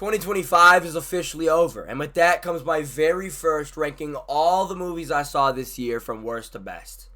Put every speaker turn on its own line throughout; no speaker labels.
2025 is officially over, and with that comes my very first ranking all the movies I saw this year from worst to best.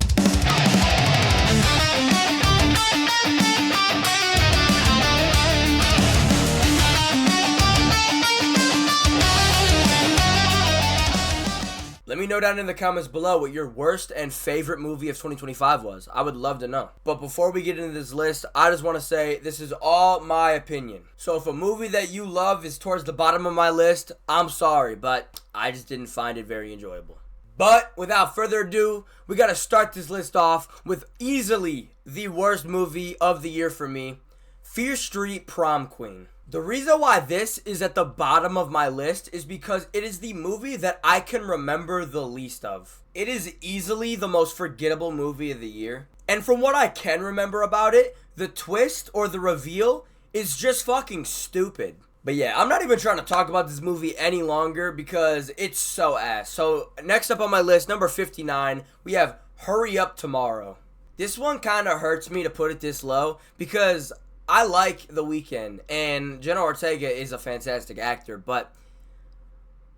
Let me know down in the comments below what your worst and favorite movie of 2025 was. I would love to know. But before we get into this list, I just want to say this is all my opinion. So if a movie that you love is towards the bottom of my list, I'm sorry, but I just didn't find it very enjoyable. But without further ado, we got to start this list off with easily the worst movie of the year for me, Fear Street Prom Queen. The reason why this is at the bottom of my list is because it is the movie that I can remember the least of. It is easily the most forgettable movie of the year. And from what I can remember about it, the twist or the reveal is just fucking stupid. But yeah, I'm not even trying to talk about this movie any longer because it's so ass. So next up on my list, number 59, we have Hurry Up Tomorrow. This one kind of hurts me to put it this low because I like The Weeknd, and Jenna Ortega is a fantastic actor, but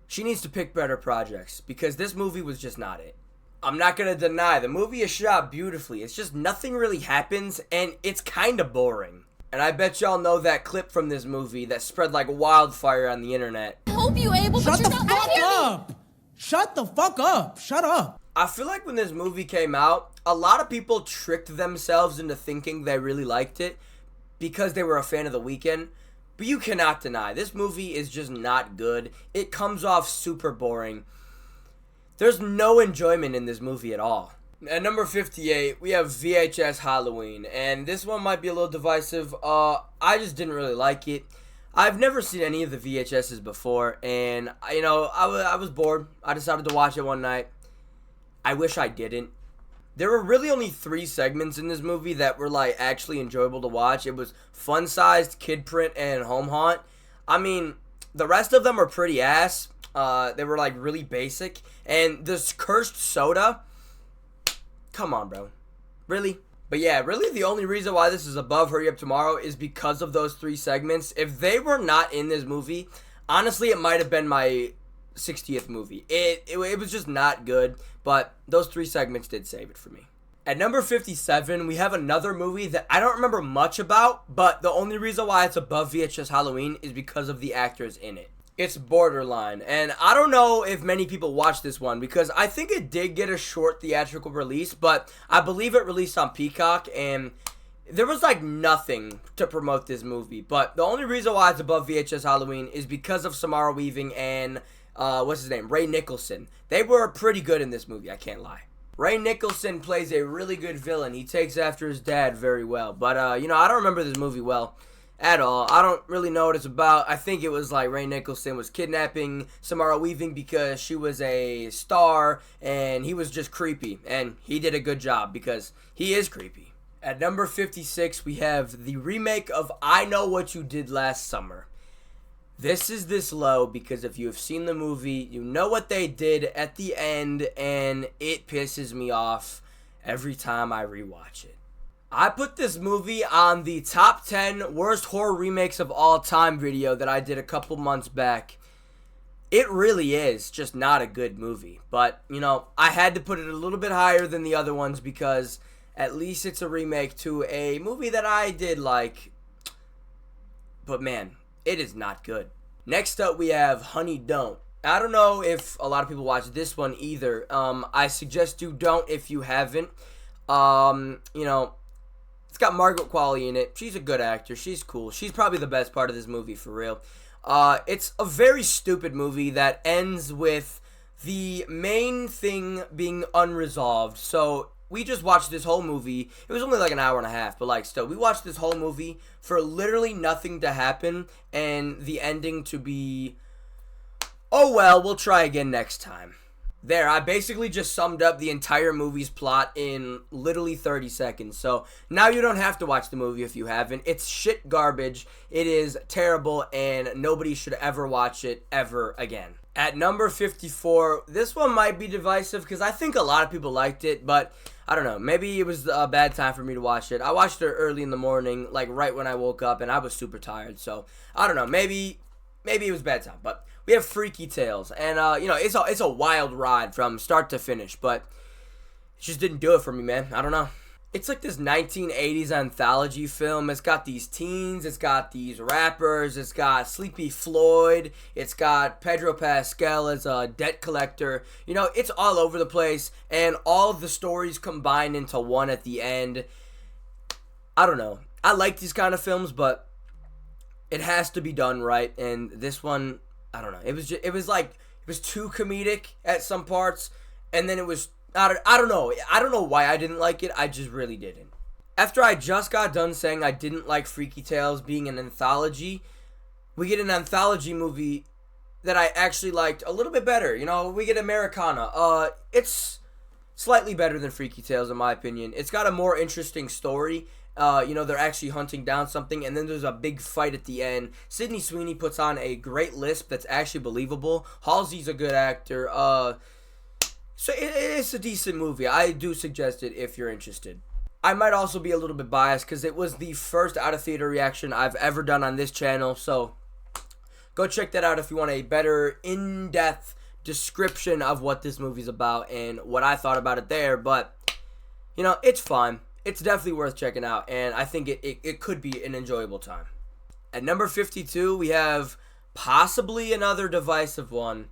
she needs to pick better projects because this movie was just not it. I'm not going to deny, the movie is shot beautifully. It's just nothing really happens, and it's kind of boring. And I bet y'all know that clip from this movie that spread like wildfire on the internet.
I hope you able, but you're not
up! Shut the fuck up! Shut up!
I feel like when this movie came out, a lot of people tricked themselves into thinking they really liked it because they were a fan of The Weeknd, but you cannot deny, this movie is just not good. It comes off super boring. There's no enjoyment in this movie at all. At number 58, we have VHS Halloween, and this one might be a little divisive. I just didn't really like it. I've never seen any of the VHSs before, and, I was bored. I decided to watch it one night. I wish I didn't. There were really only 3 segments in this movie that were, like, actually enjoyable to watch. It was Fun Sized, Kid Print, and Home Haunt. I mean, the rest of them were pretty ass. They were, like, really basic. And this Cursed Soda, come on, bro. Really? But yeah, really the only reason why this is above Hurry Up Tomorrow is because of those 3 segments. If they were not in this movie, honestly, it might have been my 60th movie. It was just not good, but those 3 segments did save it for me. At number 57, we have another movie that I don't remember much about, but the only reason why it's above VHS Halloween is because of the actors in it. It's Borderline, and I don't know if many people watched this one because I think it did get a short theatrical release, but I believe it released on Peacock, and there was like nothing to promote this movie. But the only reason why it's above VHS Halloween is because of Samara Weaving and what's his name? Ray Nicholson. They were pretty good in this movie, I can't lie. Ray Nicholson plays a really good villain. He takes after his dad very well. But, I don't remember this movie well at all. I don't really know what it's about. I think it was like Ray Nicholson was kidnapping Samara Weaving because she was a star and he was just creepy. And he did a good job because he is creepy. At number 56, we have the remake of I Know What You Did Last Summer. This is this low because if you have seen the movie, you know what they did at the end, and it pisses me off every time I rewatch it. I put this movie on the top 10 worst horror remakes of all time video that I did a couple months back. It really is just not a good movie, but, I had to put it a little bit higher than the other ones because at least it's a remake to a movie that I did like, but man, it is not good. Next up, we have Honey Don't. I don't know if a lot of people watch this one either. I suggest you don't if you haven't. It's got Margaret Qualley in it. She's a good actor. She's cool. She's probably the best part of this movie, for real. It's a very stupid movie that ends with the main thing being unresolved. So we just watched this whole movie. It was only like an hour and a half, but still, we watched this whole movie for literally nothing to happen and the ending to be, oh well, we'll try again next time. There, I basically just summed up the entire movie's plot in literally 30 seconds. So now you don't have to watch the movie if you haven't. It's shit garbage. It is terrible and nobody should ever watch it ever again. At number 54, this one might be divisive because I think a lot of people liked it, but I don't know. Maybe it was a bad time for me to watch it. I watched it early in the morning, like right when I woke up, and I was super tired. So, I don't know. Maybe maybe it was bad time, but we have Freaky Tales, and it's a wild ride from start to finish, but it just didn't do it for me, man. I don't know. It's like this 1980s anthology film. It's got these teens, it's got these rappers, it's got Sleepy Floyd, it's got Pedro Pascal as a debt collector. It's all over the place, and all of the stories combined into one at the end. I don't know. I like these kind of films, but it has to be done right, and this one, I don't know. It was too comedic at some parts, and then it was I don't know. I don't know why I didn't like it. I just really didn't. After I just got done saying I didn't like Freaky Tales being an anthology, we get an anthology movie that I actually liked a little bit better. We get Americana. It's slightly better than Freaky Tales in my opinion. It's got a more interesting story. They're actually hunting down something, and then there's a big fight at the end. Sydney Sweeney puts on a great lisp that's actually believable. Halsey's a good actor. So it's a decent movie. I do suggest it if you're interested. I might also be a little bit biased because it was the first out-of-theater reaction I've ever done on this channel. So go check that out if you want a better in-depth description of what this movie's about and what I thought about it there. But, it's fun. It's definitely worth checking out, and I think it could be an enjoyable time. At number 52, we have possibly another divisive one.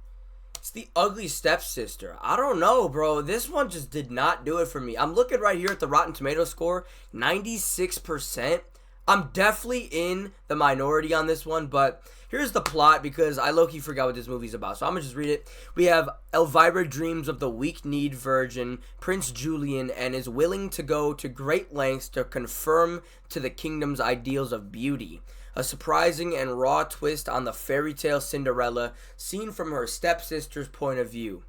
It's The Ugly Stepsister. I don't know, bro. This one just did not do it for me. I'm looking right here at the Rotten Tomatoes score, 96%. I'm definitely in the minority on this one, but here's the plot because I low-key forgot what this movie's about, so I'm going to just read it. We have Elvira dreams of the weak-kneed virgin, Prince Julian, and is willing to go to great lengths to conform to the kingdom's ideals of beauty. A surprising and raw twist on the fairy tale Cinderella, seen from her stepsister's point of view.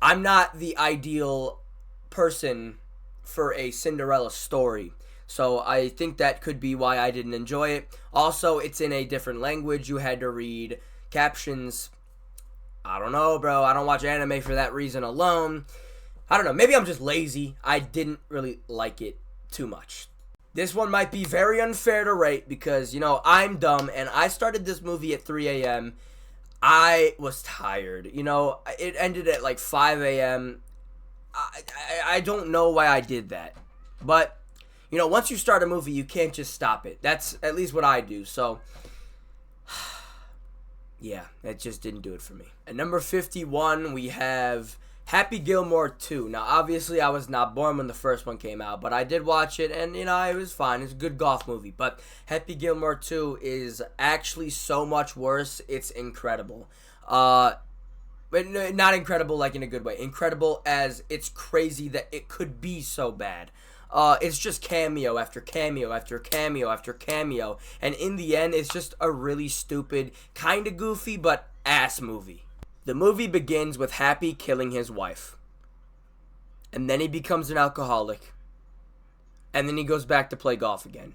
I'm not the ideal person for a Cinderella story, so I think that could be why I didn't enjoy it. Also, it's in a different language. You had to read captions. I don't know, bro. I don't watch anime for that reason alone. I don't know. Maybe I'm just lazy. I didn't really like it too much. This one might be very unfair to rate because, I'm dumb, and I started this movie at 3 a.m. I was tired. It ended at like 5 a.m. I don't know why I did that. But, once you start a movie, you can't just stop it. That's at least what I do. So, yeah, that just didn't do it for me. At number 51, we have Happy Gilmore 2. Now, obviously, I was not born when the first one came out, but I did watch it, and, it was fine. It's a good golf movie, but Happy Gilmore 2 is actually so much worse, it's incredible. But not incredible like in a good way. Incredible as it's crazy that it could be so bad. It's just cameo after cameo after cameo after cameo, and in the end, it's just a really stupid, kind of goofy, but ass movie. The movie begins with Happy killing his wife. And then he becomes an alcoholic. And then he goes back to play golf again.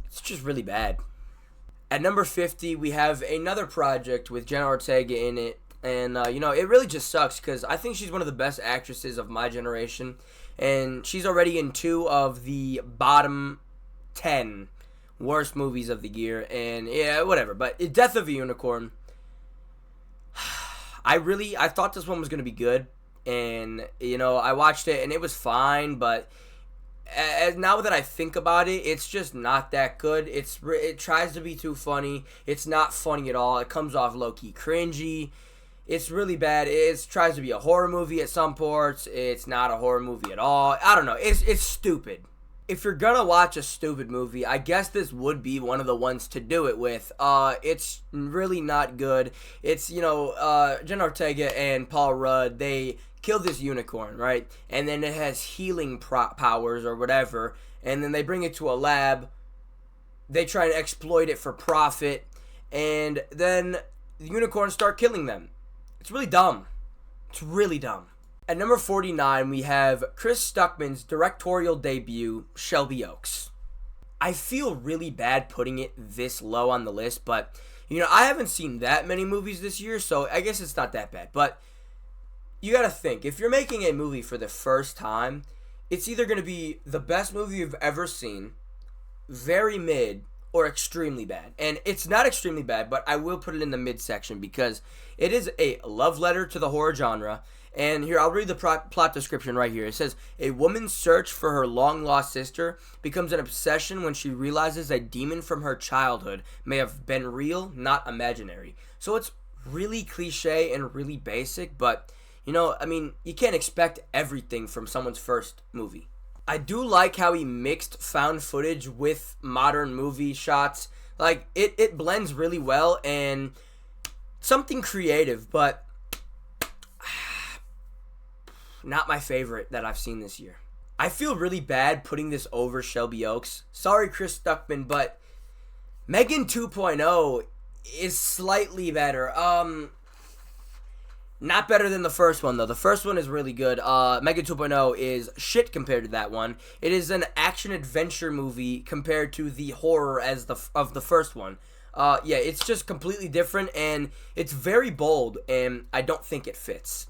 It's just really bad. At number 50, we have another project with Jenna Ortega in it. And, it really just sucks because I think she's one of the best actresses of my generation. And she's already in 2 of the bottom 10 worst movies of the year. And, yeah, whatever. But Death of a Unicorn. I thought this one was going to be good, and, I watched it, and it was fine, but now that I think about it, it's just not that good. It tries to be too funny. It's not funny at all. It comes off low-key cringy. It's really bad. It tries to be a horror movie at some parts. It's not a horror movie at all. I don't know. It's stupid. If you're gonna watch a stupid movie, I guess this would be one of the ones to do it with. It's really not good. It's, Jenna Ortega and Paul Rudd, they kill this unicorn, right? And then it has healing powers or whatever, and then they bring it to a lab. They try to exploit it for profit, and then the unicorns start killing them. It's really dumb. It's really dumb. At number 49, we have Chris Stuckman's directorial debut, Shelby Oaks. I feel really bad putting it this low on the list, but, I haven't seen that many movies this year, so I guess it's not that bad. But you gotta think, if you're making a movie for the first time, it's either gonna be the best movie you've ever seen, very mid, or extremely bad. And it's not extremely bad, but I will put it in the midsection because it is a love letter to the horror genre. And here, I'll read the plot description right here. It says, a woman's search for her long-lost sister becomes an obsession when she realizes a demon from her childhood may have been real, not imaginary. So it's really cliche and really basic, but, you know, I mean, you can't expect everything from someone's first movie. I do like how he mixed found footage with modern movie shots. Like, it blends really well and something creative, but not my favorite that I've seen this year. I feel really bad putting this over Shelby Oaks. Sorry, Chris Stuckman, but Megan 2.0 is slightly better. Not better than the first one, though. The first one is really good. Megan 2.0 is shit compared to that one. It is an action-adventure movie compared to the horror of the first one. Yeah, it's just completely different, and it's very bold, and I don't think it fits.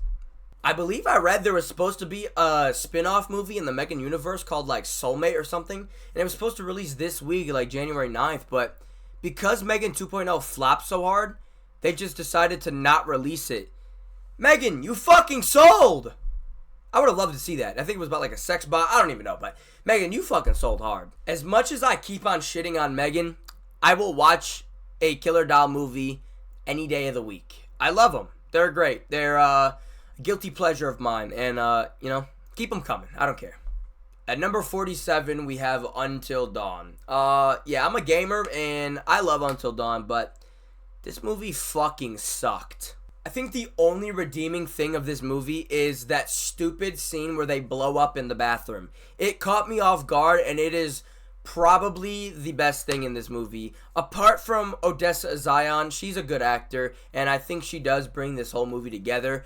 I believe I read there was supposed to be a spin-off movie in the Megan universe called, like, Soulmate or something, and it was supposed to release this week, like, January 9th, but because Megan 2.0 flopped so hard, they just decided to not release it. Megan, you fucking sold! I would have loved to see that. I think it was about, like, a sex bot. I don't even know, but Megan, you fucking sold hard. As much as I keep on shitting on Megan, I will watch a Killer Doll movie any day of the week. I love them. They're great. They're, guilty pleasure of mine, and you know, keep them coming. I don't care. At number 47, we have Until Dawn. Yeah, I'm a gamer and I love Until Dawn, but this movie fucking sucked. I think the only redeeming thing of this movie is that stupid scene where they blow up in the bathroom. It caught me off guard, and it is probably the best thing in this movie. Apart from Odessa Zion, she's a good actor, and I think she does bring this whole movie together.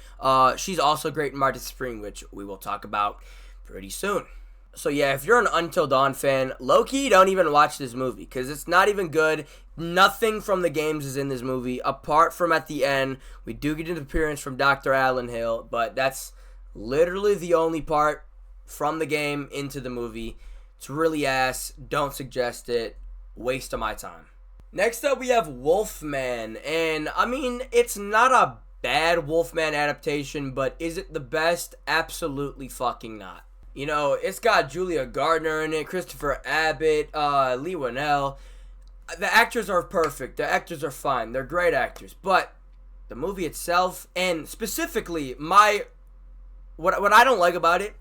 She's also great in Marty's Spring, which we will talk about pretty soon. So yeah, if you're an Until Dawn fan, low-key, don't even watch this movie, because it's not even good. Nothing from the games is in this movie, apart from at the end. We do get an appearance from Dr. Alan Hill, but that's literally the only part from the game into the movie. It's really ass. Don't suggest it. Waste of my time. Next up, we have Wolfman. And, I mean, it's not a bad Wolfman adaptation, but is it the best? Absolutely fucking not. You know, it's got Julia Gardner in it, Christopher Abbott, Lee Winnell. The actors are perfect. The actors are fine. They're great actors. But the movie itself, and specifically, what I don't like about it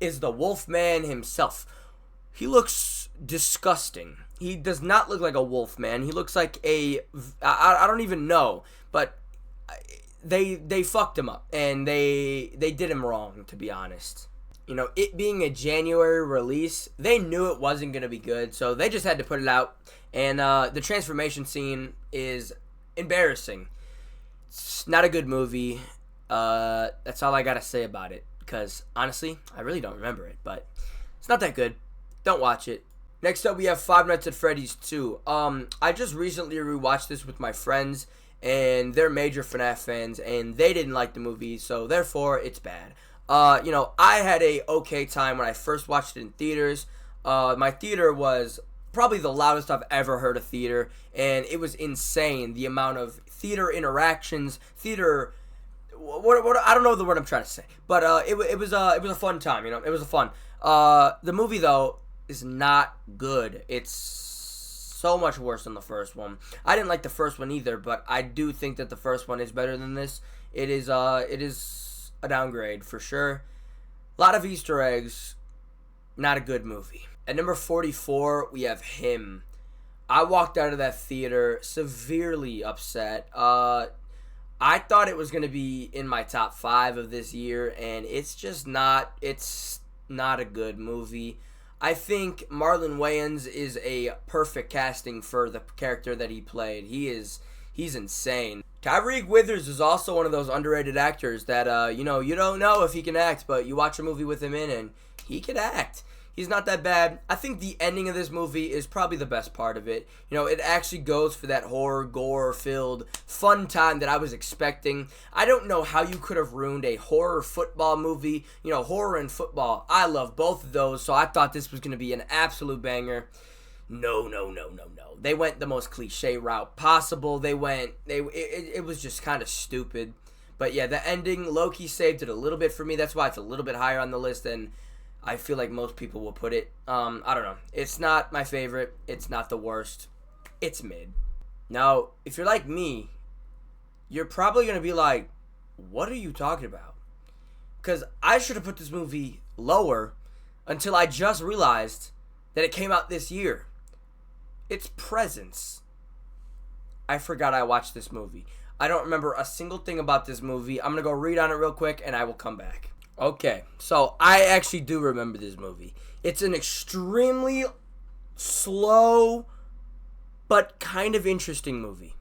is the Wolfman himself. He looks disgusting. He does not look like a wolf man. He looks like I don't even know, but they fucked him up, and they did him wrong, to be honest. You know, it being a January release, they knew it wasn't going to be good, so they just had to put it out, and the transformation scene is embarrassing. It's not a good movie. That's all I got to say about it, because, honestly, I really don't remember it, but it's not that good. Don't watch it. Next up, we have Five Nights at Freddy's 2. I just recently rewatched this with my friends, and they're major FNAF fans, and they didn't like the movie, so therefore, it's bad. You know, I had a okay time when I first watched it in theaters. My theater was probably the loudest I've ever heard a theater, and it was insane, the amount of theater interactions, what I don't know the word I'm trying to say, but it was a fun time, you know, it was fun. The movie, though, is not good. It's so much worse than the first one. I didn't like the first one either, but I do think that the first one is better than this. It is a downgrade for sure. A lot of Easter eggs. Not a good movie. At number 44, we have Him. I walked out of that theater severely upset. I thought it was going to be in my top 5 of this year, and it's just not. It's not a good movie. I think Marlon Wayans is a perfect casting for the character that he played. He's insane. Tyreek Withers is also one of those underrated actors that, you know, you don't know if he can act, but you watch a movie with him in and he can act. He's not that bad. I think the ending of this movie is probably the best part of it. You know, it actually goes for that horror, gore-filled, fun time that I was expecting. I don't know how you could have ruined a horror football movie. You know, horror and football, I love both of those, so I thought this was going to be an absolute banger. No, no, no, no, no. They went the most cliche route possible. It was just kind of stupid. But yeah, the ending, Loki saved it a little bit for me. That's why it's a little bit higher on the list than I feel like most people will put it. I don't know. It's not my favorite. It's not the worst. It's mid. Now, if you're like me, you're probably going to be like, what are you talking about? Because I should have put this movie lower until I just realized that it came out this year. It's Presence. I forgot I watched this movie. I don't remember a single thing about this movie. I'm going to go read on it real quick and I will come back. Okay, so I actually do remember this movie. It's an extremely slow but kind of interesting movie.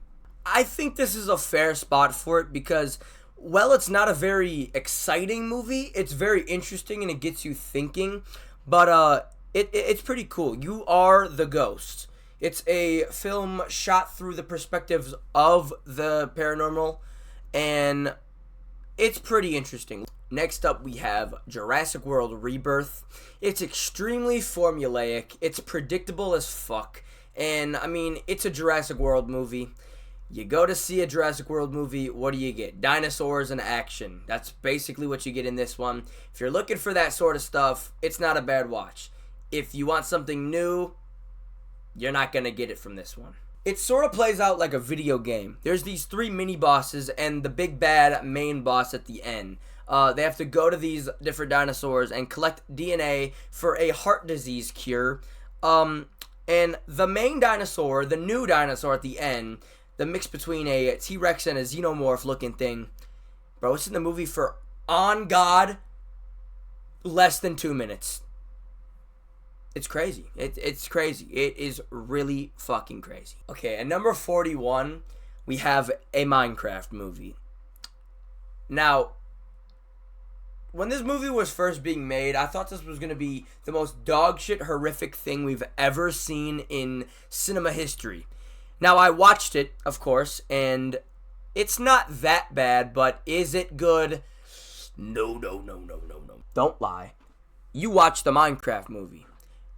I think this is a fair spot for it because, well, it's not a very exciting movie. It's very interesting and it gets you thinking, but it's pretty cool. You Are the Ghost. It's a film shot through the perspectives of the paranormal, and it's pretty interesting. Next up, we have Jurassic World Rebirth. It's extremely formulaic. It's predictable as fuck. And, I mean, it's a Jurassic World movie. You go to see a Jurassic World movie, what do you get? Dinosaurs and action. That's basically what you get in this one. If you're looking for that sort of stuff, it's not a bad watch. If you want something new, you're not going to get it from this one. It sort of plays out like a video game. There's these 3 mini-bosses and the big bad main boss at the end. They have to go to these different dinosaurs and collect DNA for a heart disease cure. And the main dinosaur, the new dinosaur at the end, the mix between a T-Rex and a xenomorph looking thing, bro, it's in the movie for, on God, less than 2 minutes. It's crazy. It's crazy. It is really fucking crazy. Okay, at number 41, we have a Minecraft movie. Now, when this movie was first being made, I thought this was going to be the most dogshit horrific thing we've ever seen in cinema history. Now, I watched it, of course, and it's not that bad, but is it good? No. Don't lie. You watched the Minecraft movie.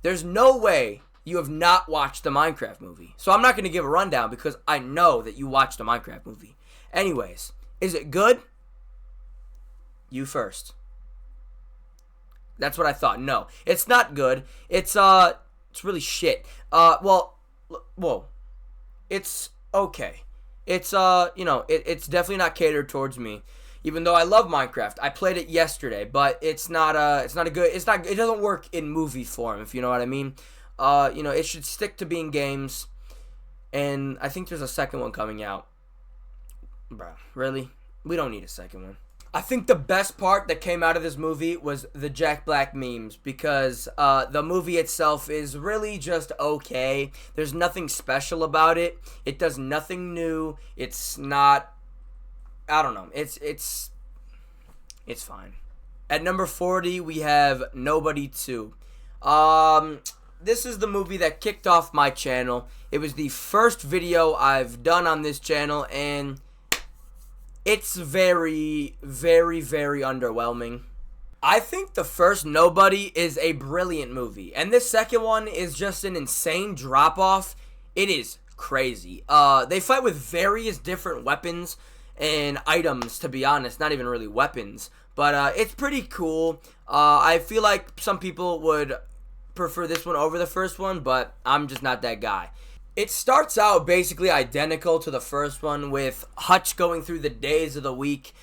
There's no way you have not watched the Minecraft movie. So I'm not going to give a rundown because I know that you watched the Minecraft movie. Anyways, is it good? You first. That's what I thought. No, it's not good. It's really shit. Whoa. It's okay. It's it's definitely not catered towards me. Even though I love Minecraft, I played it yesterday, but it doesn't work in movie form, if you know what I mean. It should stick to being games, and I think there's a second one coming out. Bro, really? We don't need a second one. I think the best part that came out of this movie was the Jack Black memes, because the movie itself is really just okay. There's nothing special about it. It does nothing new. It's not, I don't know. It's fine. At number 40, we have Nobody 2. This is the movie that kicked off my channel. It was the first video I've done on this channel, and it's very, very, very underwhelming. I think the first Nobody is a brilliant movie, and this second one is just an insane drop-off. It is crazy. They fight with various different weapons and items, to be honest, not even really weapons, but it's pretty cool. I feel like some people would prefer this one over the first one, but I'm just not that guy. It starts out basically identical to the first one, with Hutch going through the days of the week.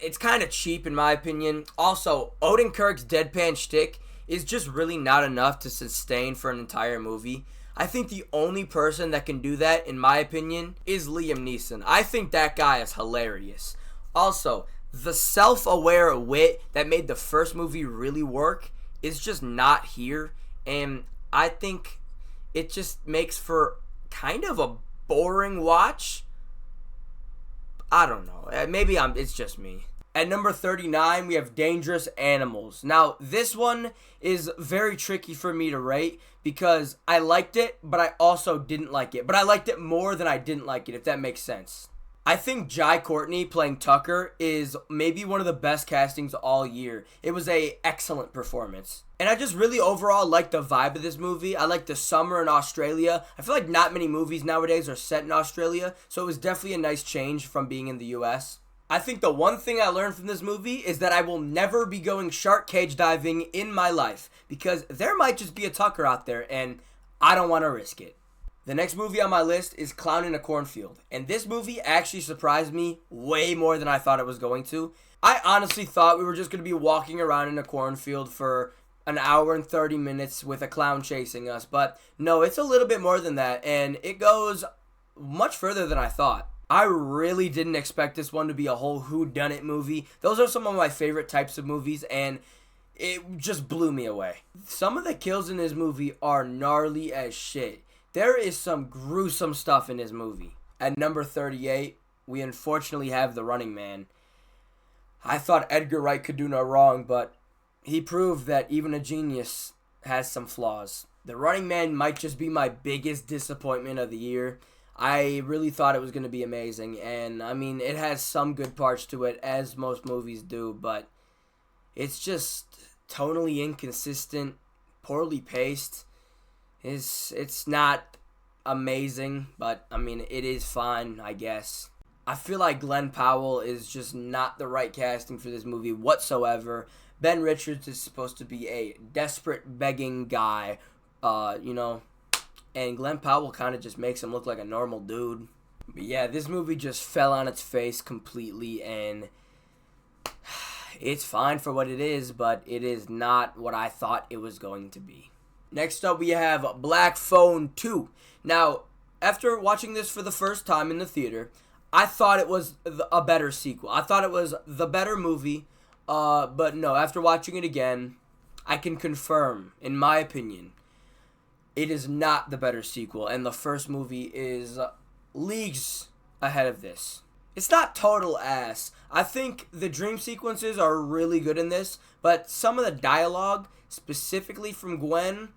It's kind of cheap in my opinion. Also, Odenkirk's deadpan shtick is just really not enough to sustain for an entire movie. I think the only person that can do that, in my opinion, is Liam Neeson. I think that guy is hilarious. Also, the self-aware wit that made the first movie really work is just not here, and I think it just makes for kind of a boring watch. I don't know. Maybe it's just me. At number 39, we have Dangerous Animals. Now, this one is very tricky for me to rate because I liked it, but I also didn't like it. But I liked it more than I didn't like it, if that makes sense. I think Jai Courtney playing Tucker is maybe one of the best castings all year. It was a excellent performance. And I just really overall like the vibe of this movie. I like the summer in Australia. I feel like not many movies nowadays are set in Australia, so it was definitely a nice change from being in the US. I think the one thing I learned from this movie is that I will never be going shark cage diving in my life, because there might just be a Tucker out there and I don't want to risk it. The next movie on my list is Clown in a Cornfield, and this movie actually surprised me way more than I thought it was going to. I honestly thought we were just going to be walking around in a cornfield for an hour and 30 minutes with a clown chasing us, but no, it's a little bit more than that, and it goes much further than I thought. I really didn't expect this one to be a whole whodunit movie. Those are some of my favorite types of movies, and it just blew me away. Some of the kills in this movie are gnarly as shit. There is some gruesome stuff in this movie. At number 38, we unfortunately have The Running Man. I thought Edgar Wright could do no wrong, but he proved that even a genius has some flaws. The Running Man might just be my biggest disappointment of the year. I really thought it was going to be amazing, and I mean, it has some good parts to it, as most movies do, but it's just tonally inconsistent, poorly paced. It's not amazing, but I mean, it is fine, I guess. I feel like Glenn Powell is just not the right casting for this movie whatsoever. Ben Richards is supposed to be a desperate begging guy, and Glenn Powell kind of just makes him look like a normal dude. But yeah, this movie just fell on its face completely, and it's fine for what it is, but it is not what I thought it was going to be. Next up, we have Black Phone 2. Now, after watching this for the first time in the theater, I thought it was a better sequel. I thought it was the better movie, but no, after watching it again, I can confirm, in my opinion, it is not the better sequel, and the first movie is leagues ahead of this. It's not total ass. I think the dream sequences are really good in this, but some of the dialogue, specifically from Gwen,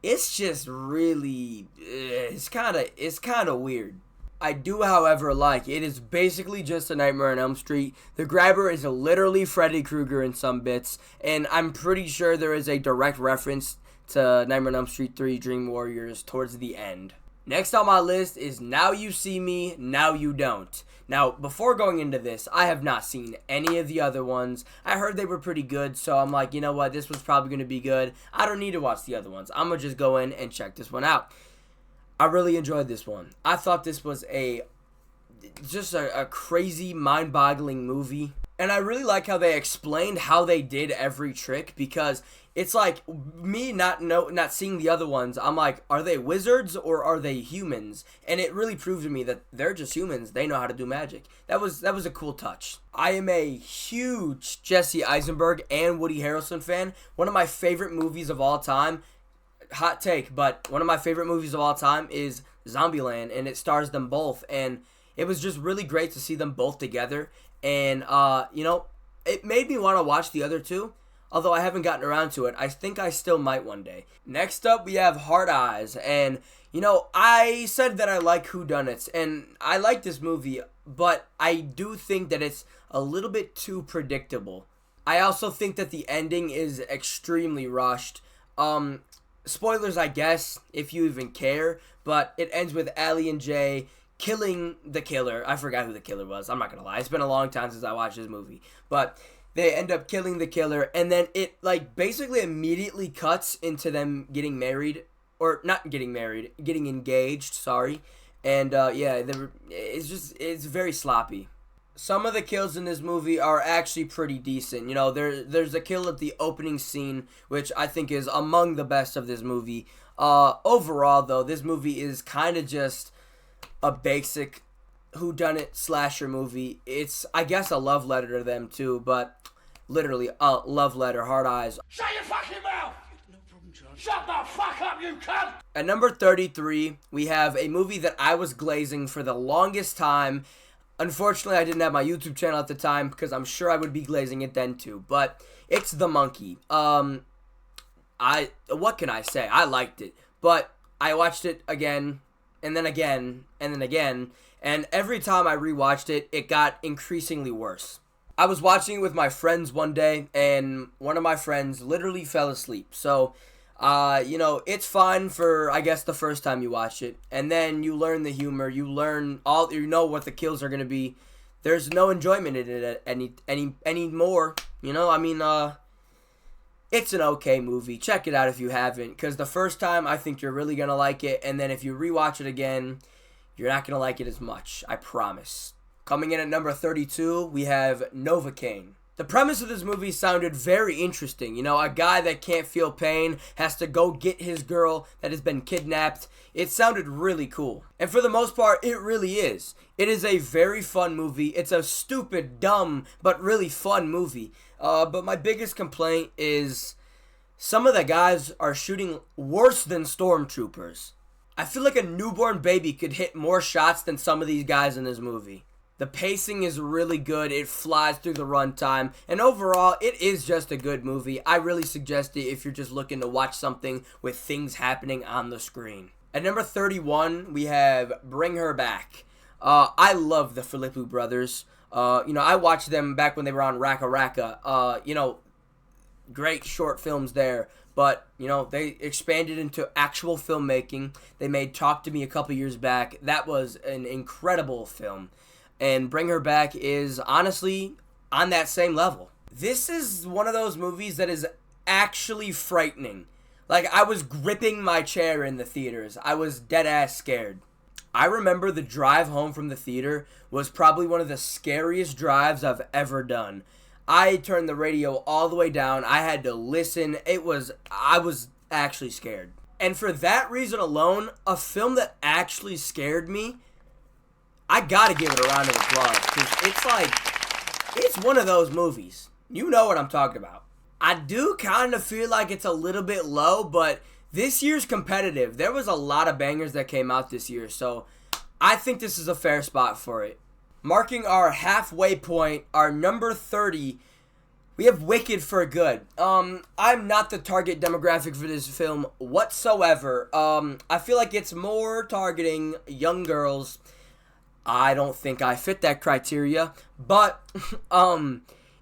it's just really, it's kind of weird. I do, however, like it is basically just a Nightmare on Elm Street. The grabber is literally Freddy Krueger in some bits, and I'm pretty sure there is a direct reference to Nightmare on Elm Street 3 Dream Warriors towards the end. Next on my list is Now You See Me, Now You Don't. Now, before going into this, I have not seen any of the other ones. I heard they were pretty good, so I'm like, you know what, this was probably going to be good. I don't need to watch the other ones. I'm going to just go in and check this one out. I really enjoyed this one. I thought this was just a crazy, mind-boggling movie. And I really like how they explained how they did every trick, because it's like me not seeing the other ones. I'm like, are they wizards or are they humans? And it really proved to me that they're just humans. They know how to do magic. That was a cool touch. I am a huge Jesse Eisenberg and Woody Harrelson fan. One of my favorite movies of all time. Hot take, but one of my favorite movies of all time is Zombieland, and it stars them both. And it was just really great to see them both together. And, it made me want to watch the other two, although I haven't gotten around to it. I think I still might one day. Next up, we have Hard Eyes. And, I said that I like whodunits, and I like this movie, but I do think that it's a little bit too predictable. I also think that the ending is extremely rushed. Spoilers, I guess, if you even care, but it ends with Allie and Jay killing the killer. I forgot who the killer was. I'm not gonna lie. It's been a long time since I watched this movie. But they end up killing the killer, and then it, basically immediately cuts into them getting married. Or, not getting married. Getting engaged, sorry. And, it's very sloppy. Some of the kills in this movie are actually pretty decent. There's a kill at the opening scene, which I think is among the best of this movie. Overall, though, this movie is kind of just a basic whodunit slasher movie. It's, I guess, a love letter to them too, but literally a love letter. Hard Eyes.
Shut your fucking mouth! No problem, John. Shut the fuck up, you cunt!
At number 33, we have a movie that I was glazing for the longest time. Unfortunately, I didn't have my YouTube channel at the time, because I'm sure I would be glazing it then too, but it's The Monkey. What can I say? I liked it, but I watched it again and then again, and then again, and every time I rewatched it, it got increasingly worse. I was watching it with my friends one day, and one of my friends literally fell asleep. So, it's fine for, I guess, the first time you watch it, and then you learn the humor, you know what the kills are gonna be. There's no enjoyment in it anymore. It's an okay movie. Check it out if you haven't, because the first time I think you're really gonna like it, and then if you rewatch it again, you're not gonna like it as much. I promise. Coming in at number 32, we have Novocaine. The premise of this movie sounded very interesting. A guy that can't feel pain has to go get his girl that has been kidnapped. It sounded really cool. And for the most part, it really is. It is a very fun movie. It's a stupid, dumb, but really fun movie. But my biggest complaint is some of the guys are shooting worse than stormtroopers. I feel like a newborn baby could hit more shots than some of these guys in this movie. The pacing is really good. It flies through the runtime. And overall, it is just a good movie. I really suggest it if you're just looking to watch something with things happening on the screen. At number 31, we have Bring Her Back. I love the Philippou brothers. I watched them back when they were on Raka Raka. Great short films there. But, they expanded into actual filmmaking. They made Talk to Me a couple years back. That was an incredible film. And Bring Her Back is honestly on that same level. This is one of those movies that is actually frightening. Like, I was gripping my chair in the theaters. I was dead ass scared. I remember the drive home from the theater was probably one of the scariest drives I've ever done. I turned the radio all the way down. I had to listen. I was actually scared. And for that reason alone, a film that actually scared me, I gotta give it a round of applause, because it's one of those movies. You know what I'm talking about. I do kind of feel like it's a little bit low, but this year's competitive. There was a lot of bangers that came out this year, so I think this is a fair spot for it. Marking our halfway point, our number 30, we have Wicked for Good. I'm not the target demographic for this film whatsoever. I feel like it's more targeting young girls. I don't think I fit that criteria, but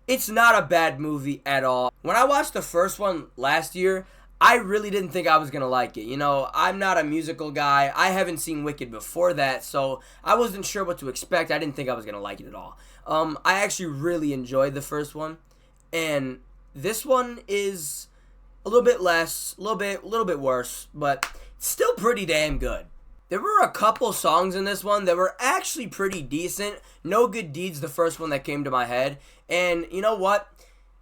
it's not a bad movie at all. When I watched the first one last year, I really didn't think I was going to like it. I'm not a musical guy. I haven't seen Wicked before that, so I wasn't sure what to expect. I didn't think I was going to like it at all. I actually really enjoyed the first one, and this one is a little bit less, a little bit worse, but still pretty damn good. There were a couple songs in this one that were actually pretty decent. No Good Deeds, the first one that came to my head. And you know what?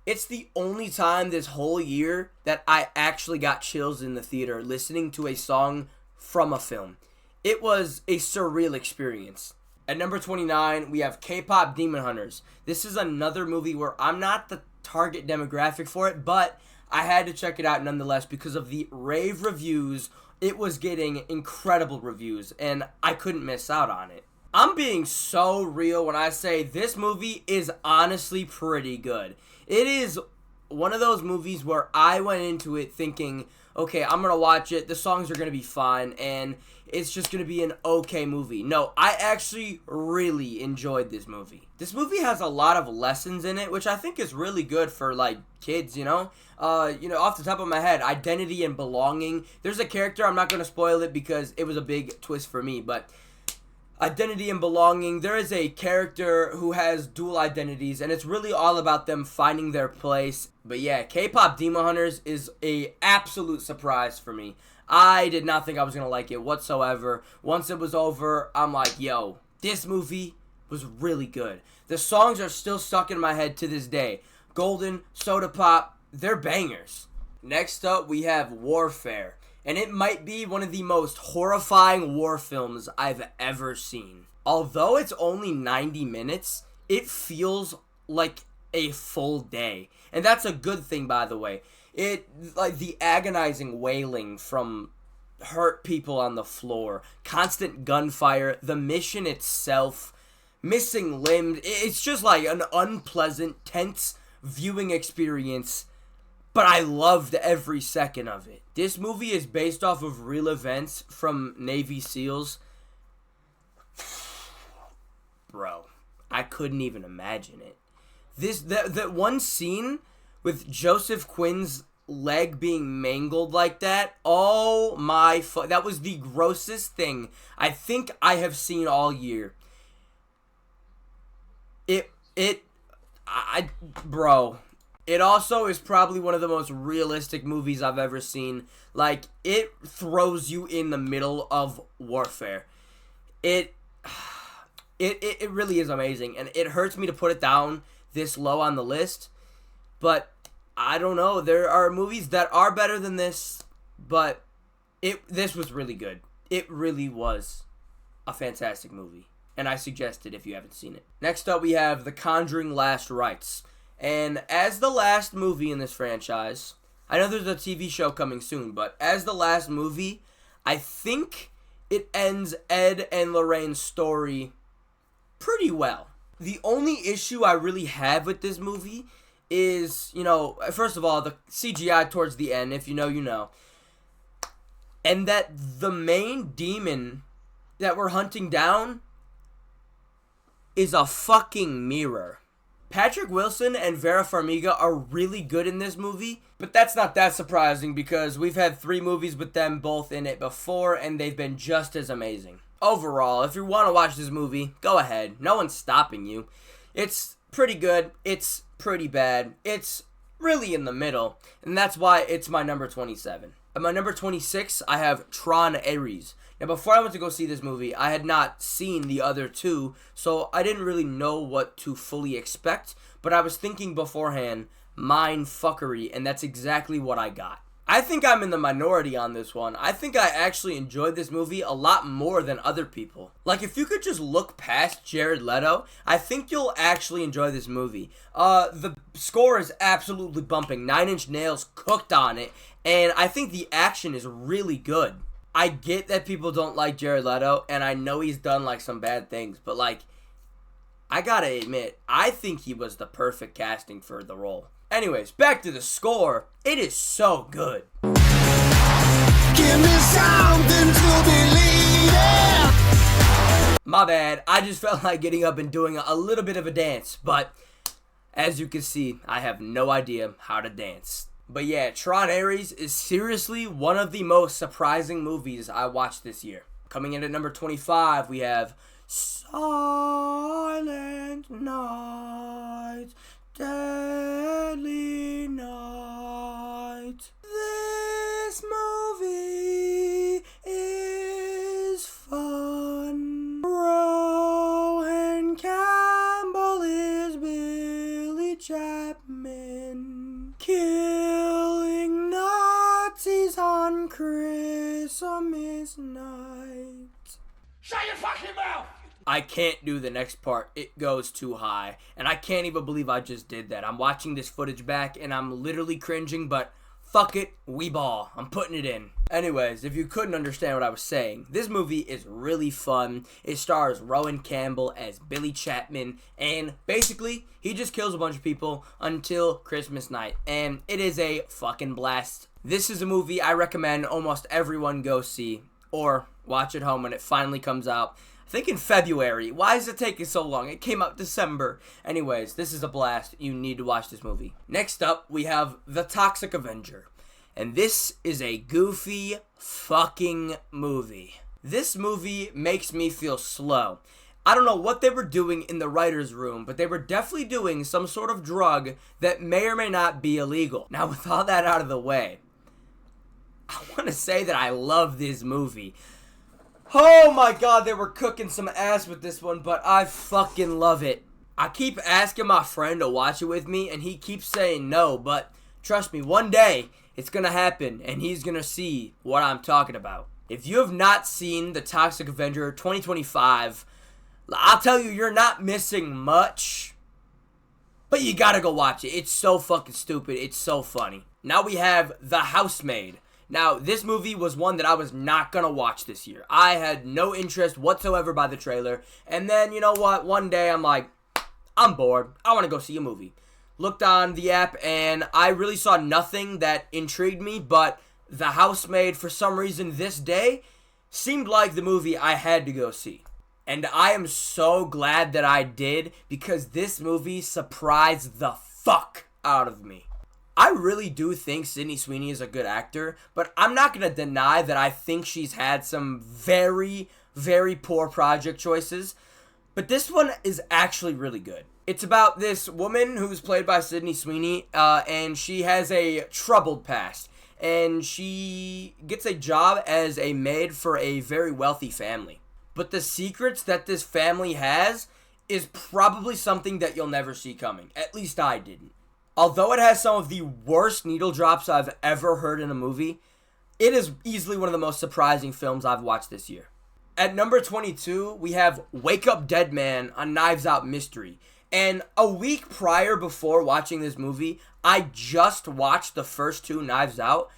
It's the only time this whole year that I actually got chills in the theater listening to a song from a film. It was a surreal experience. At number 29, we have K-Pop Demon Hunters. This is another movie where I'm not the target demographic for it, but I had to check it out nonetheless because of the rave reviews. It was getting incredible reviews, and I couldn't miss out on it. I'm being so real when I say this movie is honestly pretty good. It is one of those movies where I went into it thinking, okay, I'm going to watch it, the songs are going to be fine, and it's just going to be an okay movie. No, I actually really enjoyed this movie. This movie has a lot of lessons in it, which I think is really good for, kids, off the top of my head, identity and belonging. There's a character, I'm not going to spoil it because it was a big twist for me, but identity and belonging, there is a character who has dual identities, and it's really all about them finding their place. But yeah, K-Pop Demon Hunters is a absolute surprise for me. I did not think I was going to like it whatsoever. Once it was over, I'm like, yo, this movie was really good. The songs are still stuck in my head to this day. Golden, Soda Pop, they're bangers. Next up, we have Warfare. And it might be one of the most horrifying war films I've ever seen. Although it's only 90 minutes, it feels like a full day. And that's a good thing, by the way. The agonizing wailing from hurt people on the floor, constant gunfire, the mission itself, missing limbs. It's just like an unpleasant, tense viewing experience, but I loved every second of it. This movie is based off of real events from Navy SEALs. bro, I couldn't even imagine it. That one scene with Joseph Quinn's leg being mangled like that. Oh my that was the grossest thing I think I have seen all year. Bro, it also is probably one of the most realistic movies I've ever seen. Like, it throws you in the middle of warfare. It really is amazing, and it hurts me to put it down this low on the list, but I don't know. There are movies that are better than this, but this was really good. It really was a fantastic movie, and I suggest it if you haven't seen it. Next up, we have The Conjuring Last Rites. And as the last movie in this franchise, I know there's a TV show coming soon, but as the last movie, I think it ends Ed and Lorraine's story pretty well. The only issue I really have with this movie is, first of all, the CGI towards the end, if you know, you know. And that the main demon that we're hunting down is a fucking mirror. Patrick Wilson and Vera Farmiga are really good in this movie, but that's not that surprising because we've had 3 movies with them both in it before, and they've been just as amazing. Overall, if you want to watch this movie, go ahead. No one's stopping you. It's pretty good. It's pretty bad. It's really in the middle, and that's why it's my number 27. At my number 26, I have Tron Ares. Now, before I went to go see this movie, I had not seen the other 2, so I didn't really know what to fully expect, but I was thinking beforehand, mind fuckery, and that's exactly what I got. I think I'm in the minority on this one. I think I actually enjoyed this movie a lot more than other people. Like, if you could just look past Jared Leto, I think you'll actually enjoy this movie. The score is absolutely bumping. 9 Inch Nails cooked on it, and I think the action is really good. I get that people don't like Jared Leto, and I know he's done, some bad things, but, I gotta admit, I think he was the perfect casting for the role. Anyways, back to the score. It is so good.
Give me something to believe in.
My bad. I just felt like getting up and doing a little bit of a dance, but as you can see, I have no idea how to dance. But yeah, Tron Ares is seriously one of the most surprising movies I watched this year. Coming in at number 25, we have Silent Night, Deadly Night. This movie is fun. Rowan Campbell is Billy Chapman, killing Nazis on Christmas night.
Shut your fucking mouth!
I can't do the next part. It goes too high. And I can't even believe I just did that. I'm watching this footage back and I'm literally cringing, but fuck it, we ball. I'm putting it in. Anyways, if you couldn't understand what I was saying, this movie is really fun. It stars Rowan Campbell as Billy Chapman, and basically, he just kills a bunch of people until Christmas night, and it is a fucking blast. This is a movie I recommend almost everyone go see, or watch at home when it finally comes out. I think in February. Why is it taking so long? It came out December. Anyways, this is a blast. You need to watch this movie. Next up, we have The Toxic Avenger. And this is a goofy fucking movie. This movie makes me feel slow. I don't know what they were doing in the writer's room, but they were definitely doing some sort of drug that may or may not be illegal. Now, with all that out of the way, I want to say that I love this movie. Oh my god, they were cooking some ass with this one, but I fucking love it. I keep asking my friend to watch it with me, and he keeps saying no, but trust me, one day it's gonna happen, and he's gonna see what I'm talking about. If you have not seen The Toxic Avenger 2025, I'll tell you, you're not missing much, but you gotta go watch it. It's so fucking stupid. It's so funny. Now we have The Housemaid. Now, this movie was one that I was not gonna watch this year. I had no interest whatsoever by the trailer, and then, you know what, one day I'm like, I'm bored. I wanna go see a movie. Looked on the app, and I really saw nothing that intrigued me, but The Housemaid, for some reason this day, seemed like the movie I had to go see. And I am so glad that I did, because this movie surprised the fuck out of me. I really do think Sydney Sweeney is a good actor, but I'm not going to deny that I think she's had some very, very poor project choices. But this one is actually really good. It's about this woman who's played by Sydney Sweeney, and she has a troubled past. And she gets a job as a maid for a very wealthy family. But the secrets that this family has is probably something that you'll never see coming. At least I didn't. Although it has some of the worst needle drops I've ever heard in a movie, it is easily one of the most surprising films I've watched this year. At number 22, we have Wake Up Dead Man, a Knives Out mystery. And a week prior before watching this movie, I just watched the first two Knives Out.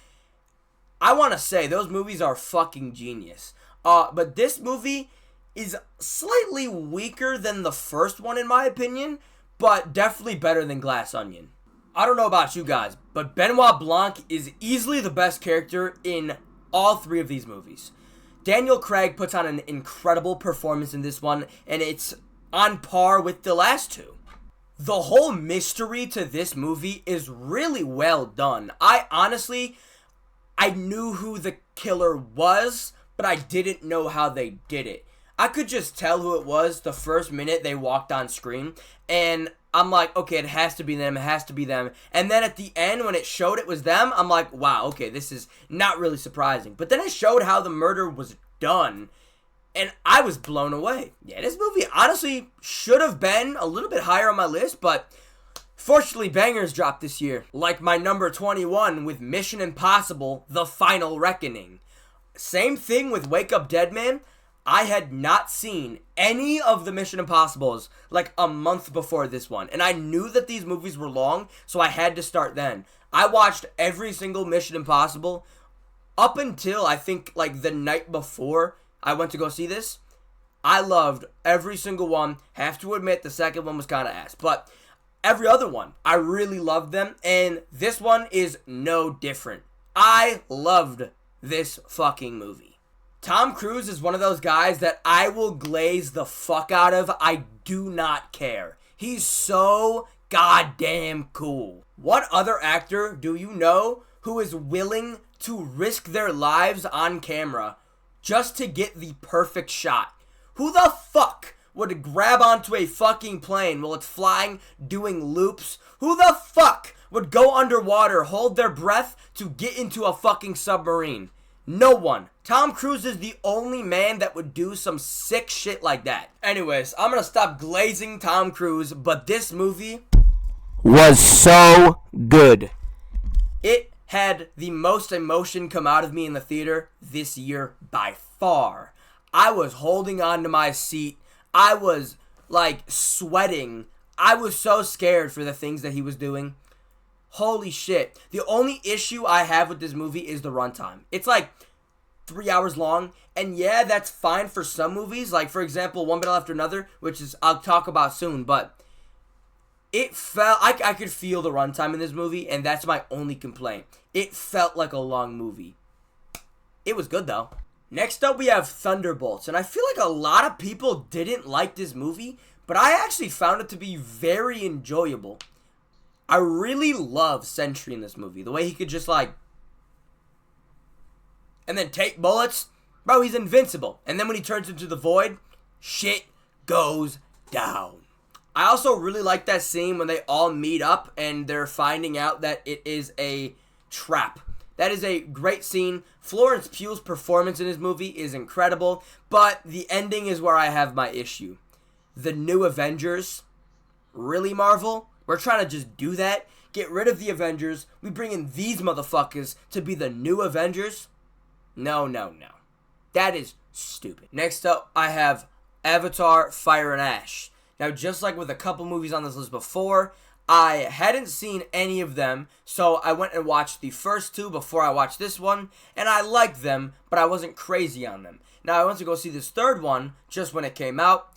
I want to say, those movies are fucking genius. But this movie is slightly weaker than the first one in my opinion, but definitely better than Glass Onion. I don't know about you guys, but Benoit Blanc is easily the best character in all three of these movies. Daniel Craig puts on an incredible performance in this one, and it's on par with the last two. The whole mystery to this movie is really well done. I knew who the killer was, but I didn't know how they did it. I could just tell who it was the first minute they walked on screen, and I'm like, okay, it has to be them, it has to be them. And then at the end, when it showed it was them, I'm like, wow, okay, this is not really surprising. But then it showed how the murder was done, and I was blown away. Yeah, this movie honestly should have been a little bit higher on my list, but fortunately, bangers dropped this year. Like my number 21 with Mission Impossible: The Final Reckoning. Same thing with Wake Up Dead Man. I had not seen any of the Mission Impossibles like a month before this one. And I knew that these movies were long, so I had to start then. I watched every single Mission Impossible up until I think like the night before I went to go see this. I loved every single one. Have to admit the second one was kind of ass. But every other one, I really loved them. And this one is no different. I loved this fucking movie. Tom Cruise is one of those guys that I will glaze the fuck out of. I do not care. He's so goddamn cool. What other actor do you know who is willing to risk their lives on camera just to get the perfect shot? Who the fuck would grab onto a fucking plane while it's flying, doing loops? Who the fuck would go underwater, hold their breath to get into a fucking submarine? No one. Tom Cruise is the only man that would do some sick shit like that. Anyways, I'm gonna stop glazing Tom Cruise, but this movie was so good. It had the most emotion come out of me in the theater this year by far. I was holding on to my seat. I was like sweating. I was so scared for the things that he was doing. Holy shit. The only issue I have with this movie is the runtime. It's like 3 hours long, and yeah, that's fine for some movies, like for example, One Battle After Another, which is I'll talk about soon, but it felt, I could feel the runtime in this movie, and that's my only complaint. It felt like a long movie. It was good though. Next up, we have Thunderbolts, and I feel like a lot of people didn't like this movie, but I actually found it to be very enjoyable. I really love Sentry in this movie. The way he could just like, and then take bullets. Bro, he's invincible. And then when he turns into the Void, shit goes down. I also really like that scene when they all meet up and they're finding out that it is a trap. That is a great scene. Florence Pugh's performance in this movie is incredible, but the ending is where I have my issue. The New Avengers. Really, Marvel? We're trying to just do that? Get rid of the Avengers. We bring in these motherfuckers to be the new Avengers? No. That is stupid. Next up, I have Avatar: Fire and Ash. Now, just like with a couple movies on this list before, I hadn't seen any of them, so I went and watched the first two before I watched this one, and I liked them, but I wasn't crazy on them. Now, I went to go see this third one just when it came out,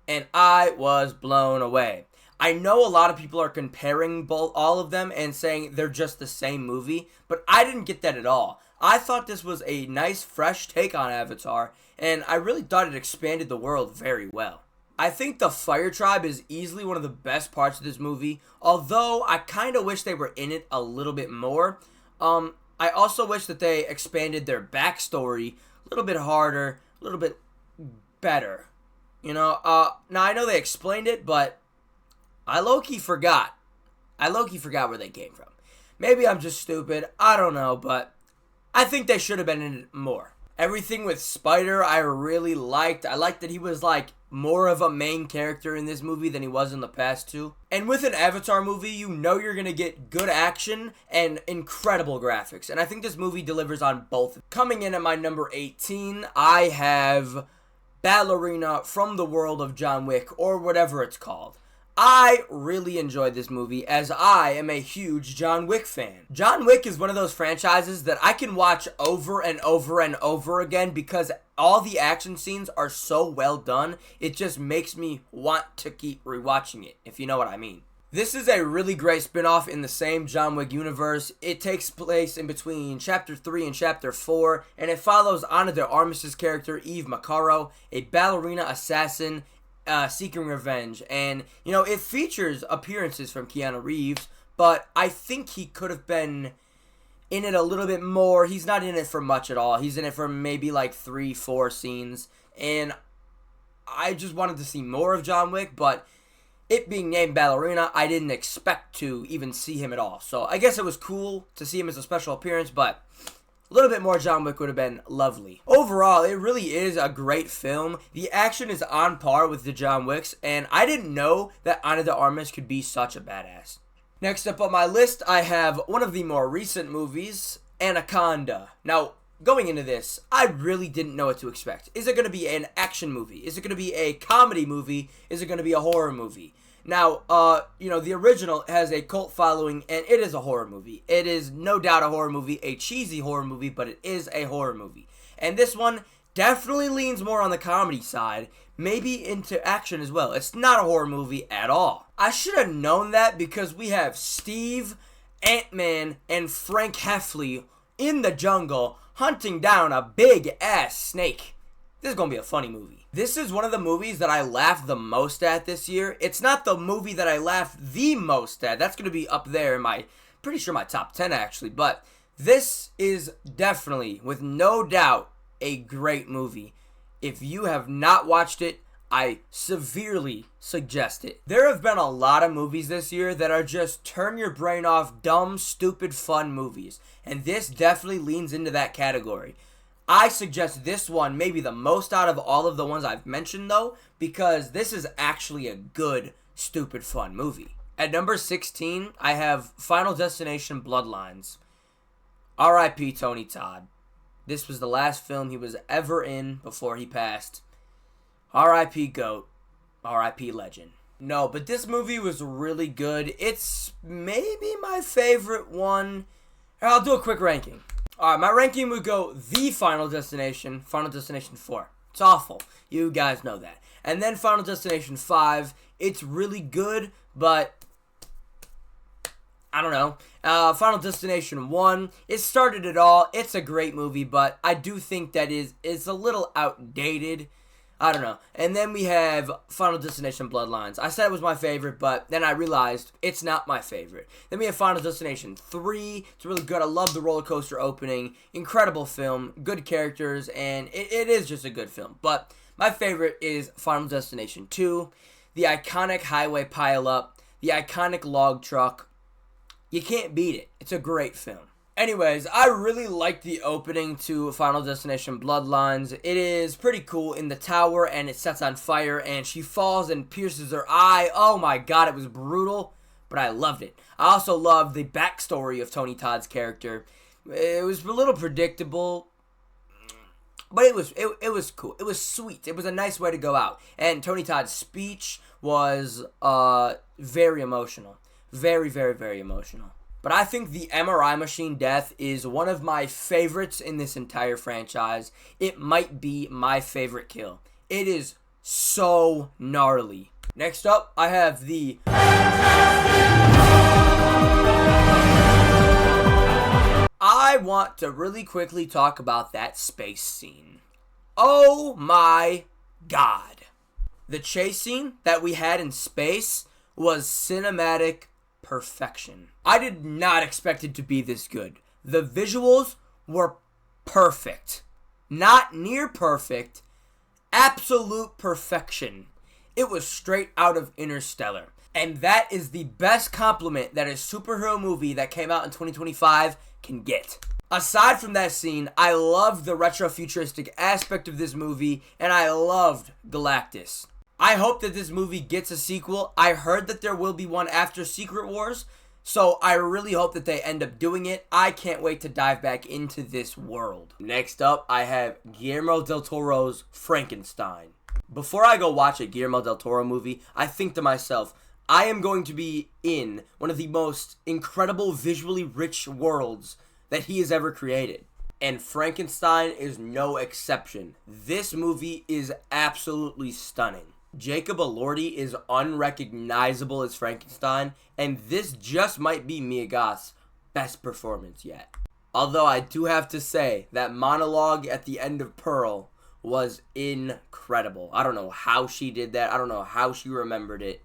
and I was blown away. I know a lot of people are comparing all of them and saying they're just the same movie, but I didn't get that at all. I thought this was a nice, fresh take on Avatar, and I really thought it expanded the world very well. I think the Fire Tribe is easily one of the best parts of this movie, although I kind of wish they were in it a little bit more. I also wish that they expanded their backstory a little bit harder, a little bit better. Now I know they explained it, but I low-key forgot. Where they came from. Maybe I'm just stupid, I don't know, but I think they should have been in it more. Everything with Spider I really liked. I liked that he was like more of a main character in this movie than he was in the past two. And with an Avatar movie, you know you're going to get good action and incredible graphics. And I think this movie delivers on both. Coming in at my number 18, I have Ballerina from the World of John Wick, or whatever it's called. I really enjoyed this movie as I am a huge John Wick fan. John Wick is one of those franchises that I can watch over and over and over again because all the action scenes are so well done, it just makes me want to keep rewatching it, if you know what I mean. This is a really great spin-off in the same John Wick universe. It takes place in between Chapter 3 and Chapter 4, and it follows Ana de Armas' character, Eve Macaro, a ballerina assassin seeking revenge. And, it features appearances from Keanu Reeves, but I think he could have been in it a little bit more. He's not in it for much at all. He's in it for maybe like 3-4 scenes, and I just wanted to see more of John Wick, but it being named Ballerina, I didn't expect to even see him at all. So I guess it was cool to see him as a special appearance, but a little bit more John Wick would have been lovely. Overall, it really is a great film. The action is on par with the John Wicks, and I didn't know that Ana de Armas could be such a badass. Next up on my list, I have one of the more recent movies, Anaconda. Now, going into this, I really didn't know what to expect. Is it going to be an action movie? Is it going to be a comedy movie? Is it going to be a horror movie? Now, the original has a cult following, and it is a horror movie. It is no doubt a horror movie, a cheesy horror movie, but it is a horror movie. And this one definitely leans more on the comedy side, maybe into action as well. It's not a horror movie at all. I should have known that because we have Steve, Ant-Man, and Frank Heffley in the jungle hunting down a big-ass snake. This is going to be a funny movie. This is one of the movies that I laughed the most at this year. It's not the movie that I laughed the most at. That's going to be up there in pretty sure my top 10 actually. But this is definitely, with no doubt, a great movie. If you have not watched it, I severely suggest it. There have been a lot of movies this year that are just turn your brain off, dumb, stupid, fun movies. And this definitely leans into that category. I suggest this one maybe the most out of all of the ones I've mentioned, though, because this is actually a good, stupid, fun movie. At number 16, I have Final Destination Bloodlines. R.I.P. Tony Todd. This was the last film he was ever in before he passed. R.I.P. GOAT. R.I.P. Legend. No, but this movie was really good. It's maybe my favorite one. I'll do a quick ranking. Alright, my ranking would go The Final Destination, Final Destination 4. It's awful. You guys know that. And then Final Destination 5. It's really good, but I don't know. Final Destination 1. It started it all. It's a great movie, but I do think that it's a little outdated. I don't know. And then we have Final Destination Bloodlines. I said it was my favorite, but then I realized it's not my favorite. Then we have Final Destination 3. It's really good. I love the roller coaster opening. Incredible film. Good characters. And it is just a good film. But my favorite is Final Destination 2. The iconic highway pileup. The iconic log truck. You can't beat it. It's a great film. Anyways, I really like the opening to Final Destination Bloodlines. It is pretty cool in the tower, and it sets on fire, and she falls and pierces her eye. Oh my god, it was brutal, but I loved it. I also loved the backstory of Tony Todd's character. It was a little predictable, but it was cool. It was sweet. It was a nice way to go out. And Tony Todd's speech was very emotional. Very, very, very emotional. But I think the MRI machine death is one of my favorites in this entire franchise. It might be my favorite kill. It is so gnarly. Next up, I have the I I want to really quickly talk about that space scene. Oh my god. The chase scene that we had in space was cinematic perfection. I did not expect it to be this good. The visuals were perfect. Not near perfect, absolute perfection. It was straight out of Interstellar. And that is the best compliment that a superhero movie that came out in 2025 can get. Aside from that scene, I loved the retro-futuristic aspect of this movie, and I loved Galactus. I hope that this movie gets a sequel. I heard that there will be one after Secret Wars, so I really hope that they end up doing it. I can't wait to dive back into this world. Next up, I have Guillermo del Toro's Frankenstein. Before I go watch a Guillermo del Toro movie, I think to myself, I am going to be in one of the most incredible visually rich worlds that he has ever created. And Frankenstein is no exception. This movie is absolutely stunning. Jacob Elordi is unrecognizable as Frankenstein, and this just might be Mia Goth's best performance yet. Although I do have to say, that monologue at the end of Pearl was incredible. I don't know how she did that. I don't know how she remembered it.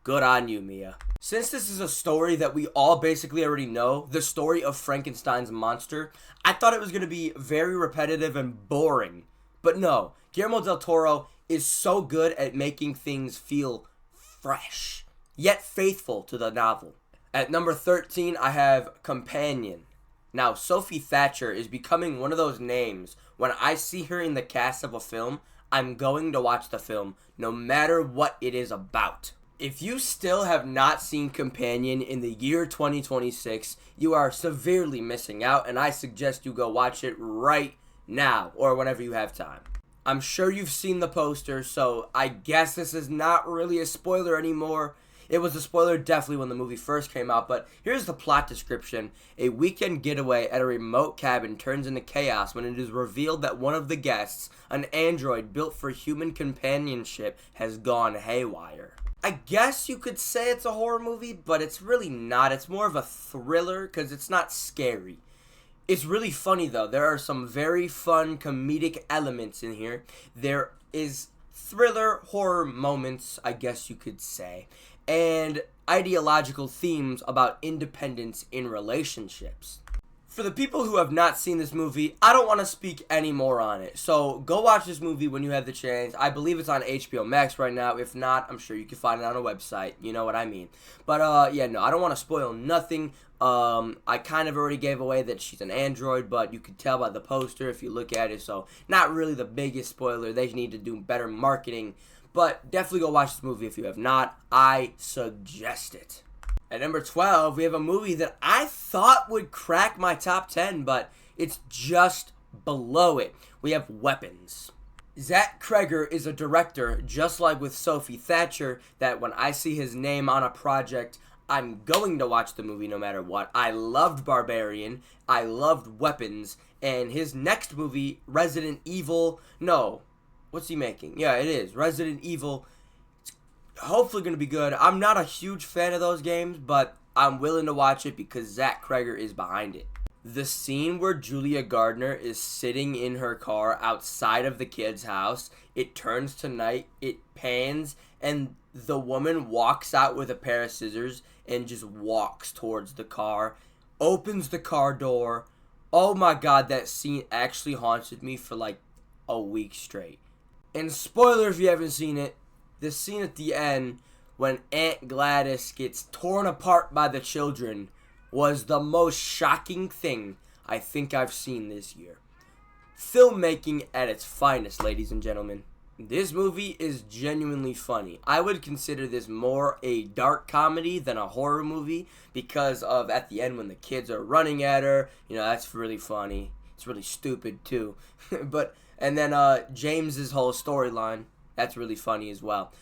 Good on you, Mia. Since this is a story that we all basically already know, the story of Frankenstein's monster, I thought it was going to be very repetitive and boring. But no, Guillermo del Toro is so good at making things feel fresh, yet faithful to the novel. At number 13, I have Companion. Now, Sophie Thatcher is becoming one of those names. When I see her in the cast of a film, I'm going to watch the film, no matter what it is about. If you still have not seen Companion in the year 2026, you are severely missing out, and I suggest you go watch it right now, or whenever you have time. I'm sure you've seen the poster, so I guess this is not really a spoiler anymore. It was a spoiler definitely when the movie first came out, but here's the plot description. A weekend getaway at a remote cabin turns into chaos when it is revealed that one of the guests, an android built for human companionship, has gone haywire. I guess you could say it's a horror movie, but it's really not. It's more of a thriller because it's not scary. It's really funny though. There are some very fun comedic elements in here. There is thriller horror moments, I guess you could say, and ideological themes about independence in relationships. For the people who have not seen this movie, I don't want to speak any more on it. So go watch this movie when you have the chance. I believe it's on HBO Max right now. If not, I'm sure you can find it on a website. You know what I mean. But yeah, no, I don't want to spoil nothing. I kind of already gave away that she's an android, but you could tell by the poster if you look at it. So not really the biggest spoiler. They need to do better marketing. But definitely go watch this movie if you have not. I suggest it. At number 12, we have a movie that I thought would crack my top 10, but it's just below it. We have Weapons. Zach Cregger is a director, just like with Sophie Thatcher, that when I see his name on a project, I'm going to watch the movie no matter what. I loved Barbarian, I loved Weapons, and his next movie, Resident Evil, no, what's he making? Yeah, it is, Resident Evil. Hopefully going to be good. I'm not a huge fan of those games, but I'm willing to watch it because Zach Cregger is behind it. The scene where Julia Gardner is sitting in her car outside of the kid's house, it turns to night, it pans, and the woman walks out with a pair of scissors and just walks towards the car, opens the car door. Oh my god, that scene actually haunted me for like a week straight. And spoiler if you haven't seen it, the scene at the end when Aunt Gladys gets torn apart by the children was the most shocking thing I think I've seen this year. Filmmaking at its finest, ladies and gentlemen. This movie is genuinely funny. I would consider this more a dark comedy than a horror movie because of at the end when the kids are running at her. You know, that's really funny. It's really stupid too. And then James's whole storyline. That's really funny as well.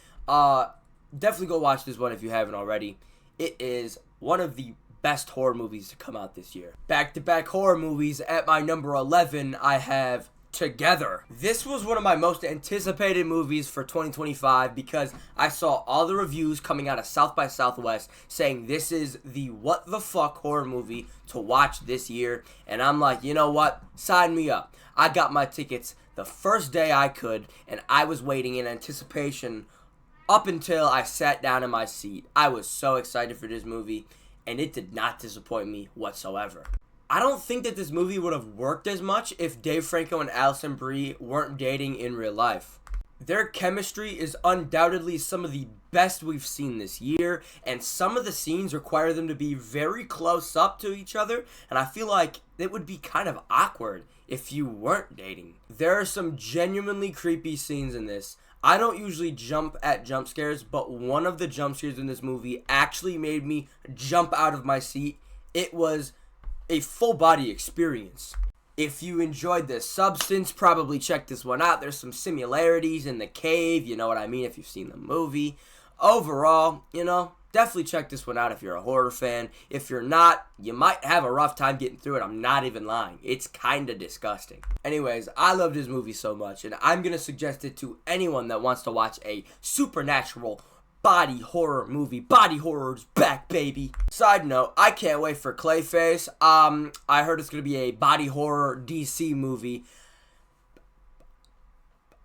Definitely go watch this one if you haven't already. It is one of the best horror movies to come out this year. Back-to-back horror movies. At my number 11, I have together. This was one of my most anticipated movies for 2025 because I saw all the reviews coming out of South by Southwest saying this is the what the fuck horror movie to watch this year. And I'm like, you know what? Sign me up. I got my tickets the first day I could, and I was waiting in anticipation up until I sat down in my seat. I was so excited for this movie, and it did not disappoint me whatsoever. I don't think that this movie would have worked as much if Dave Franco and Alison Brie weren't dating in real life. Their chemistry is undoubtedly some of the best we've seen this year, and some of the scenes require them to be very close up to each other, and I feel like it would be kind of awkward if you weren't dating. There are some genuinely creepy scenes in this. I don't usually jump at jump scares, but one of the jump scares in this movie actually made me jump out of my seat. It was a full body experience. If you enjoyed The Substance, probably check this one out. There's some similarities in The Cave, you know what I mean if you've seen the movie. Overall, definitely check this one out if you're a horror fan. If you're not, you might have a rough time getting through it. I'm not even lying. It's kind of disgusting. Anyways, I love this movie so much, and I'm going to suggest it to anyone that wants to watch a supernatural body horror movie. Body horror's back, baby. Side note, I can't wait for Clayface. I heard it's going to be a body horror DC movie.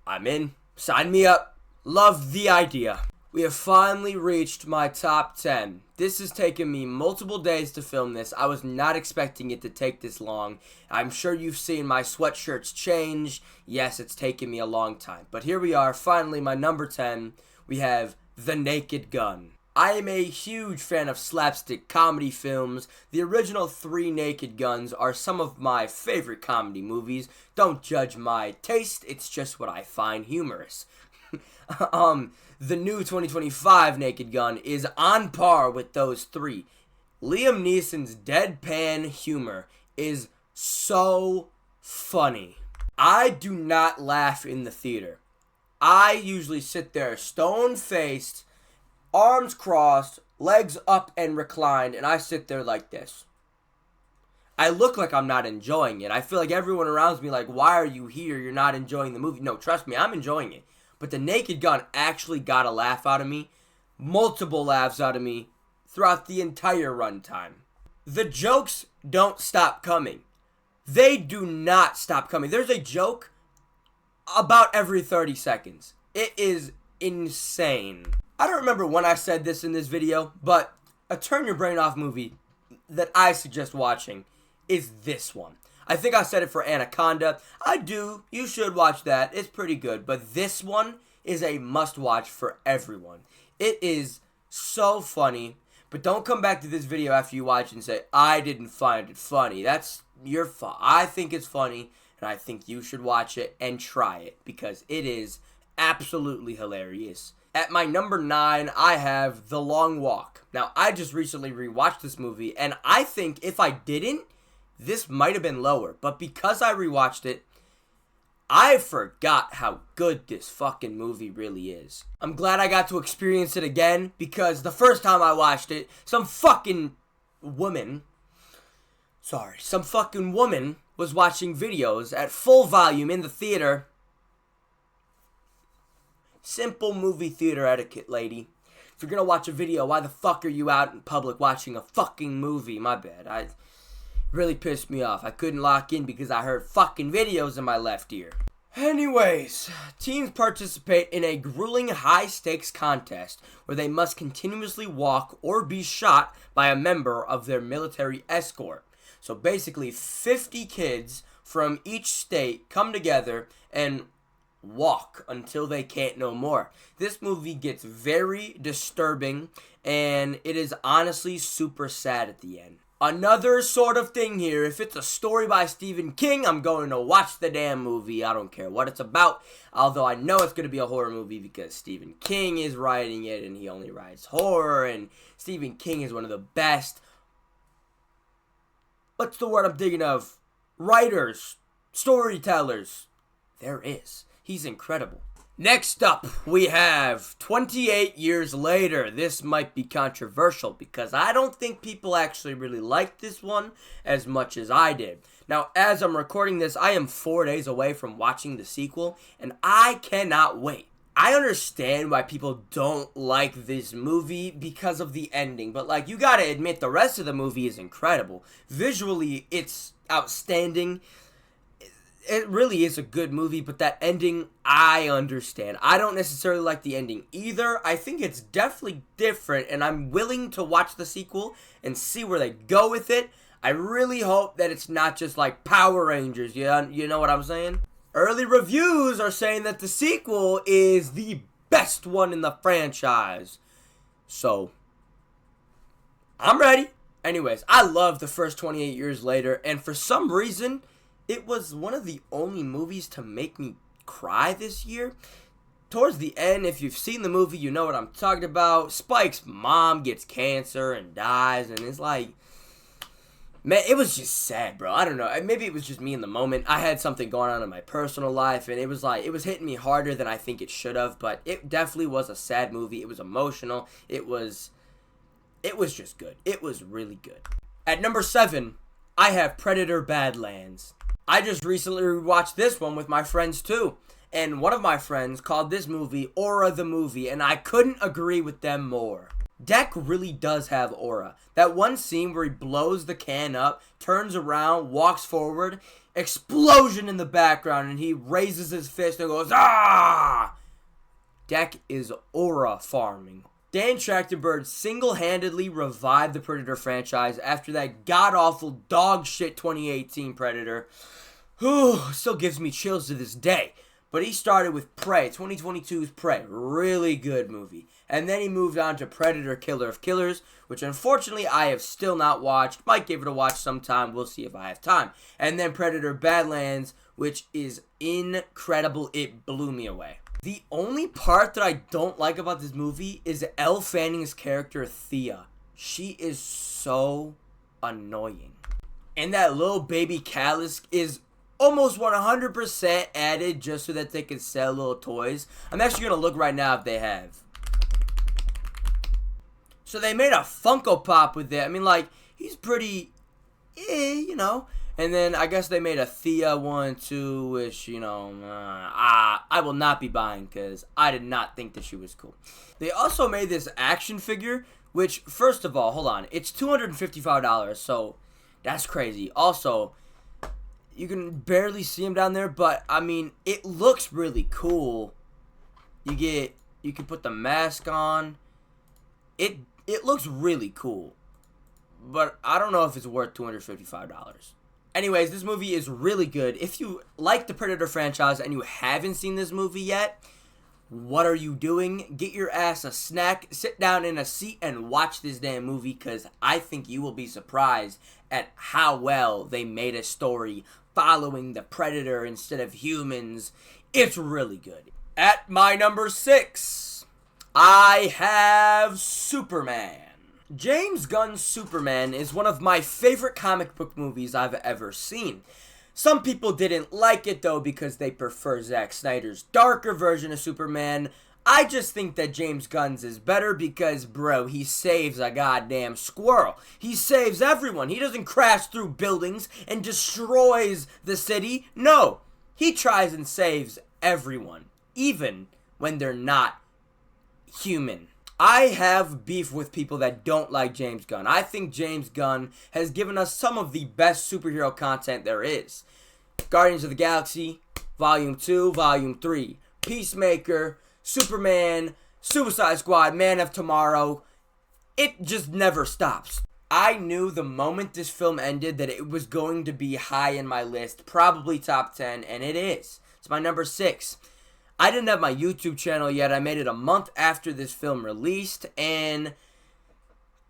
I'm in. Sign me up. Love the idea. We have finally reached my top 10. This has taken me multiple days to film this. I was not expecting it to take this long. I'm sure you've seen my sweatshirts change. Yes, it's taken me a long time. But here we are, finally, my number 10. We have The Naked Gun. I am a huge fan of slapstick comedy films. The original 3 Naked Guns are some of my favorite comedy movies. Don't judge my taste, it's just what I find humorous. The new 2025 Naked Gun is on par with those 3. Liam Neeson's deadpan humor is so funny. I do not laugh in the theater. I usually sit there stone-faced, arms crossed, legs up and reclined, and I sit there like this. I look like I'm not enjoying it. I feel like everyone around me like, why are you here? You're not enjoying the movie. No, trust me, I'm enjoying it. But The Naked Gun actually got a laugh out of me, multiple laughs out of me, throughout the entire runtime. The jokes don't stop coming. They do not stop coming. There's a joke about every 30 seconds. It is insane. I don't remember when I said this in this video, but a turn your brain off movie that I suggest watching is this one. I think I said it for Anaconda. I do. You should watch that. It's pretty good. But this one is a must-watch for everyone. It is so funny. But don't come back to this video after you watch and say, I didn't find it funny. That's your fault. I think it's funny, and I think you should watch it and try it because it is absolutely hilarious. At my number 9, I have The Long Walk. Now, I just recently rewatched this movie, and I think if I didn't, this might have been lower, but because I rewatched it, I forgot how good this fucking movie really is. I'm glad I got to experience it again, because the first time I watched it, some fucking woman was watching videos at full volume in the theater. Simple movie theater etiquette, lady. If you're gonna watch a video, why the fuck are you out in public watching a fucking movie? My bad. Really pissed me off. I couldn't lock in because I heard fucking videos in my left ear. Anyways, teens participate in a grueling high-stakes contest where they must continuously walk or be shot by a member of their military escort. So basically, 50 kids from each state come together and walk until they can't no more. This movie gets very disturbing, and it is honestly super sad at the end. Another sort of thing here, if it's a story by Stephen King, I'm going to watch the damn movie. I don't care what it's about, although I know it's going to be a horror movie because Stephen King is writing it, and he only writes horror, and Stephen King is one of the best, what's the word I'm thinking of? Writers, storytellers, there is. He's incredible. Next up, we have 28 Years Later. This might be controversial because I don't think people actually really like this one as much as I did. Now, as I'm recording this, I am 4 days away from watching the sequel, and I cannot wait. I understand why people don't like this movie because of the ending, but like, you gotta admit, the rest of the movie is incredible. Visually, it's outstanding. It really is a good movie, but that ending, I understand. I don't necessarily like the ending either. I think it's definitely different, and I'm willing to watch the sequel and see where they go with it. I really hope that it's not just like Power Rangers, you know what I'm saying? Early reviews are saying that the sequel is the best one in the franchise. So, I'm ready. Anyways, I love the first 28 Years Later, and for some reason, it was one of the only movies to make me cry this year. Towards the end, if you've seen the movie, you know what I'm talking about. Spike's mom gets cancer and dies, and it's like, man, it was just sad, bro. I don't know. Maybe it was just me in the moment. I had something going on in my personal life, and it was hitting me harder than I think it should have, but it definitely was a sad movie. It was emotional. It was just good. It was really good. At number 7, I have Predator: Badlands. I just recently rewatched this one with my friends too, and one of my friends called this movie Aura the Movie, and I couldn't agree with them more. Deck really does have aura. That one scene where he blows the can up, turns around, walks forward, explosion in the background, and he raises his fist and goes, "Ah!" Deck is aura farming. Dan Trachtenberg single-handedly revived the Predator franchise after that god-awful dog shit 2018 Predator. Whew, still gives me chills to this day. But he started with Prey, 2022's Prey, really good movie. And then he moved on to Predator: Killer of Killers, which unfortunately I have still not watched. Might give it a watch sometime, we'll see if I have time. And then Predator: Badlands, which is incredible, it blew me away. The only part that I don't like about this movie is Elle Fanning's character, Thea. She is so annoying. And that little baby Callus is almost 100% added just so that they can sell little toys. I'm actually going to look right now if they have. So they made a Funko Pop with it. I mean, like, he's pretty, you know. And then I guess they made a Thea one too, which, you know, I will not be buying because I did not think that she was cool. They also made this action figure, which, first of all, hold on, it's $255, so that's crazy. Also, you can barely see him down there, but, I mean, it looks really cool. You can put the mask on. It looks really cool, but I don't know if it's worth $255. Anyways, this movie is really good. If you like the Predator franchise and you haven't seen this movie yet, what are you doing? Get your ass a snack, sit down in a seat, and watch this damn movie, because I think you will be surprised at how well they made a story following the Predator instead of humans. It's really good. At my number 6, I have Superman. James Gunn's Superman is one of my favorite comic book movies I've ever seen. Some people didn't like it though because they prefer Zack Snyder's darker version of Superman. I just think that James Gunn's is better because, bro, he saves a goddamn squirrel. He saves everyone. He doesn't crash through buildings and destroys the city. No, he tries and saves everyone, even when they're not human. I have beef with people that don't like James Gunn. I think James Gunn has given us some of the best superhero content there is. Guardians of the Galaxy, Volume 2, Volume 3, Peacemaker, Superman, Suicide Squad, Man of Tomorrow. It just never stops. I knew the moment this film ended that it was going to be high in my list, probably top 10, and it is. It's my number 6. I didn't have my YouTube channel yet. I made it a month after this film released, and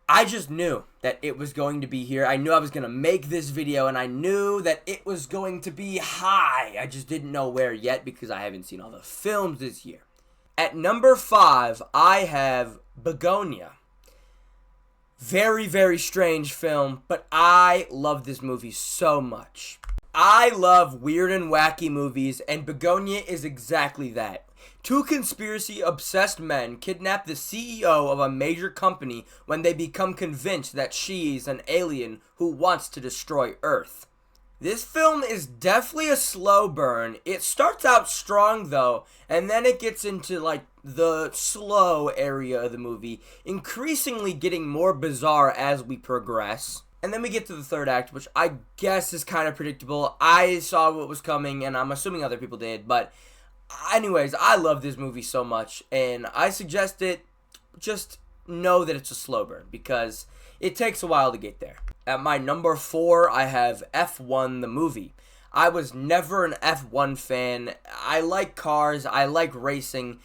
I just knew that it was going to be here. I knew I was going to make this video, and I knew that it was going to be high. I just didn't know where yet because I haven't seen all the films this year. At number 5, I have Begonia. Very, very strange film, but I love this movie so much. I love weird and wacky movies, and Begonia is exactly that. 2 conspiracy-obsessed men kidnap the CEO of a major company when they become convinced that she's an alien who wants to destroy Earth. This film is definitely a slow burn. It starts out strong though, and then it gets into like the slow area of the movie, increasingly getting more bizarre as we progress. And then we get to the third act, which I guess is kind of predictable. I saw what was coming, and I'm assuming other people did. But anyways, I love this movie so much, and I suggest it. Just know that it's a slow burn, because it takes a while to get there. At my number 4, I have F1 the movie. I was never an F1 fan. I like cars. I like racing.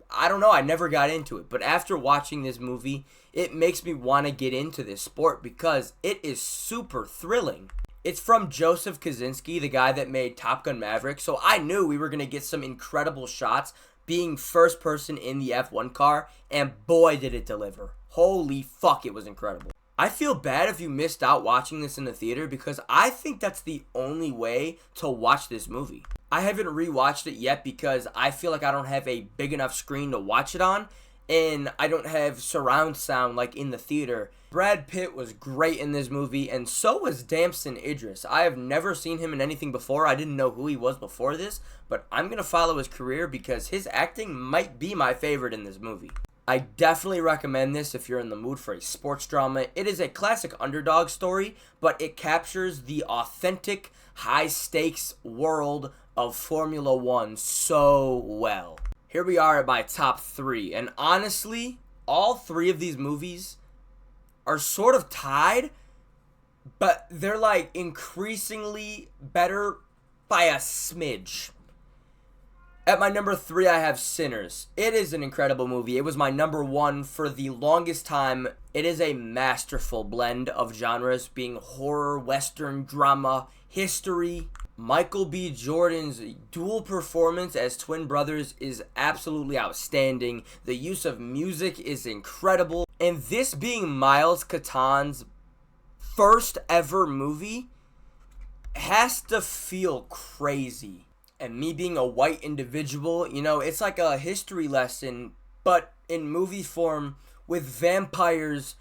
I don't know, I never got into it. But after watching this movie, it makes me want to get into this sport because it is super thrilling. It's from Joseph Kosinski, the guy that made Top Gun Maverick, so I knew we were going to get some incredible shots being first person in the F1 car, and boy did it deliver. Holy fuck, it was incredible. I feel bad if you missed out watching this in the theater because I think that's the only way to watch this movie. I haven't rewatched it yet because I feel like I don't have a big enough screen to watch it on, and I don't have surround sound like in the theater. Brad Pitt was great in this movie, and so was Damson Idris. I have never seen him in anything before. I didn't know who he was before this, but I'm going to follow his career because his acting might be my favorite in this movie. I definitely recommend this if you're in the mood for a sports drama. It is a classic underdog story, but it captures the authentic, high-stakes world of Formula One so well. Here we are at my top 3, and honestly, all 3 of these movies are sort of tied, but they're like increasingly better by a smidge. At my number 3, I have Sinners. It is an incredible movie. It was my number 1 for the longest time. It is a masterful blend of genres, being horror, western, drama, history. Michael B. Jordan's dual performance as twin brothers is absolutely outstanding. The use of music is incredible. And this being Miles Katan's first ever movie has to feel crazy. And me being a white individual, it's like a history lesson, but in movie form with vampires.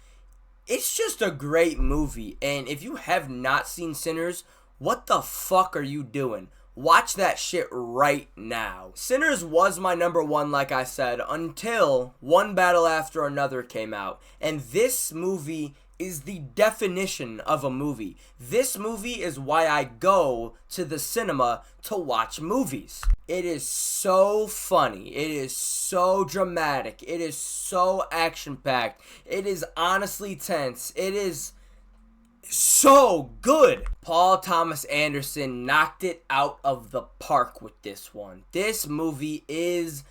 It's just a great movie. And if you have not seen Sinners, what the fuck are you doing? Watch that shit right now. Sinners was my number 1, like I said, until One Battle After Another came out. And this movie is the definition of a movie. This movie is why I go to the cinema to watch movies. It is so funny. It is so dramatic. It is so action-packed. It is honestly tense. It is so good. Paul Thomas Anderson knocked it out of the park with this one. This movie is,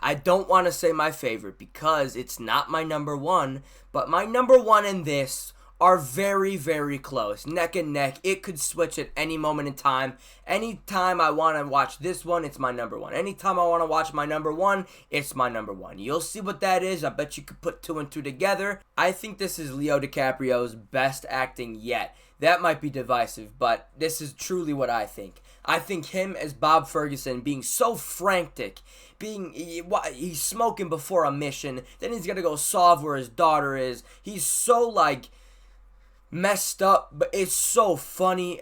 I don't want to say my favorite because it's not my number 1, but my number 1 and this are very, very close. Neck and neck. It could switch at any moment in time. Anytime I want to watch this one, it's my number 1. Anytime I want to watch my number 1, it's my number 1. You'll see what that is. I bet you could put 2 and 2 together. I think this is Leo DiCaprio's best acting yet. That might be divisive, but this is truly what I think. I think him as Bob Ferguson being so frantic, he's smoking before a mission, then he's gonna go solve where his daughter is. He's so messed up, but it's so funny.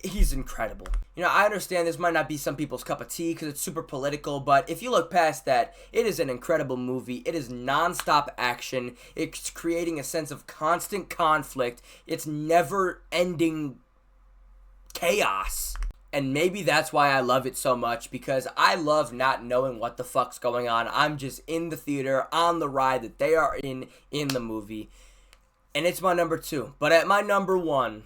He's incredible. I understand this might not be some people's cup of tea because it's super political, but if you look past that, it is an incredible movie. It is non-stop action. It's creating a sense of constant conflict. It's never-ending chaos. And maybe that's why I love it so much, because I love not knowing what the fuck's going on. I'm just in the theater, on the ride that they are in the movie. And it's my number 2. But at my number 1,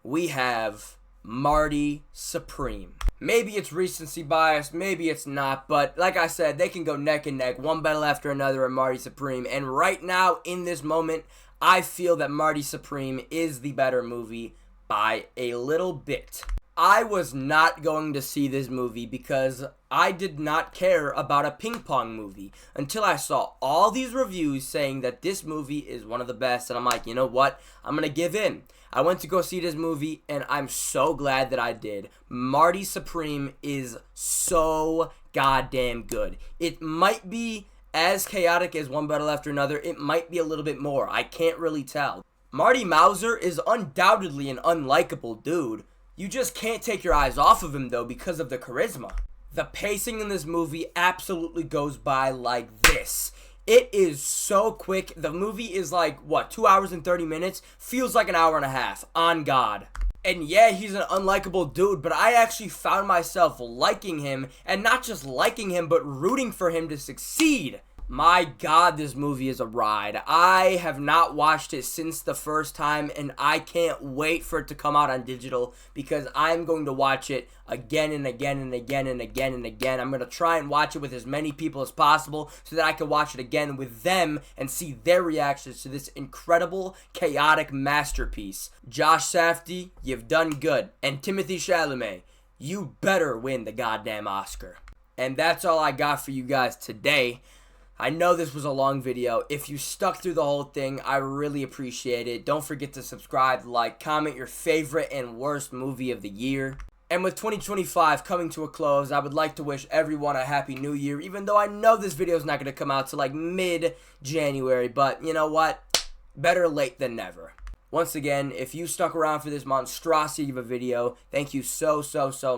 we have Marty Supreme. Maybe it's recency bias, maybe it's not, but like I said, they can go neck and neck, One Battle After Another and Marty Supreme. And right now, in this moment, I feel that Marty Supreme is the better movie by a little bit. I was not going to see this movie because I did not care about a ping pong movie until I saw all these reviews saying that this movie is one of the best, and I'm like, you know what? I'm going to give in. I went to go see this movie, and I'm so glad that I did. Marty Supreme is so goddamn good. It might be as chaotic as One Battle After Another. It might be a little bit more. I can't really tell. Marty Mauser is undoubtedly an unlikable dude. You just can't take your eyes off of him though because of the charisma. The pacing in this movie absolutely goes by like this. It is so quick. The movie is like, 2 hours and 30 minutes? Feels like an hour and a half, on God. And yeah, he's an unlikable dude, but I actually found myself liking him, and not just liking him, but rooting for him to succeed. My God, this movie is a ride. I have not watched it since the first time, and I can't wait for it to come out on digital because I'm going to watch it again and again and again and again and again. I'm going to try and watch it with as many people as possible so that I can watch it again with them and see their reactions to this incredible, chaotic masterpiece. Josh Safdie, you've done good. And Timothée Chalamet, you better win the goddamn Oscar. And that's all I got for you guys today. I know this was a long video. If you stuck through the whole thing, I really appreciate it. Don't forget to subscribe, like, comment your favorite and worst movie of the year. And with 2025 coming to a close, I would like to wish everyone a happy new year, even though I know this video is not going to come out till like mid-January, but you know what? Better late than never. Once again, if you stuck around for this monstrosity of a video, thank you so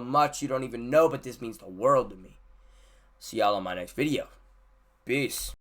much. You don't even know, but this means the world to me. See y'all on my next video. Peace.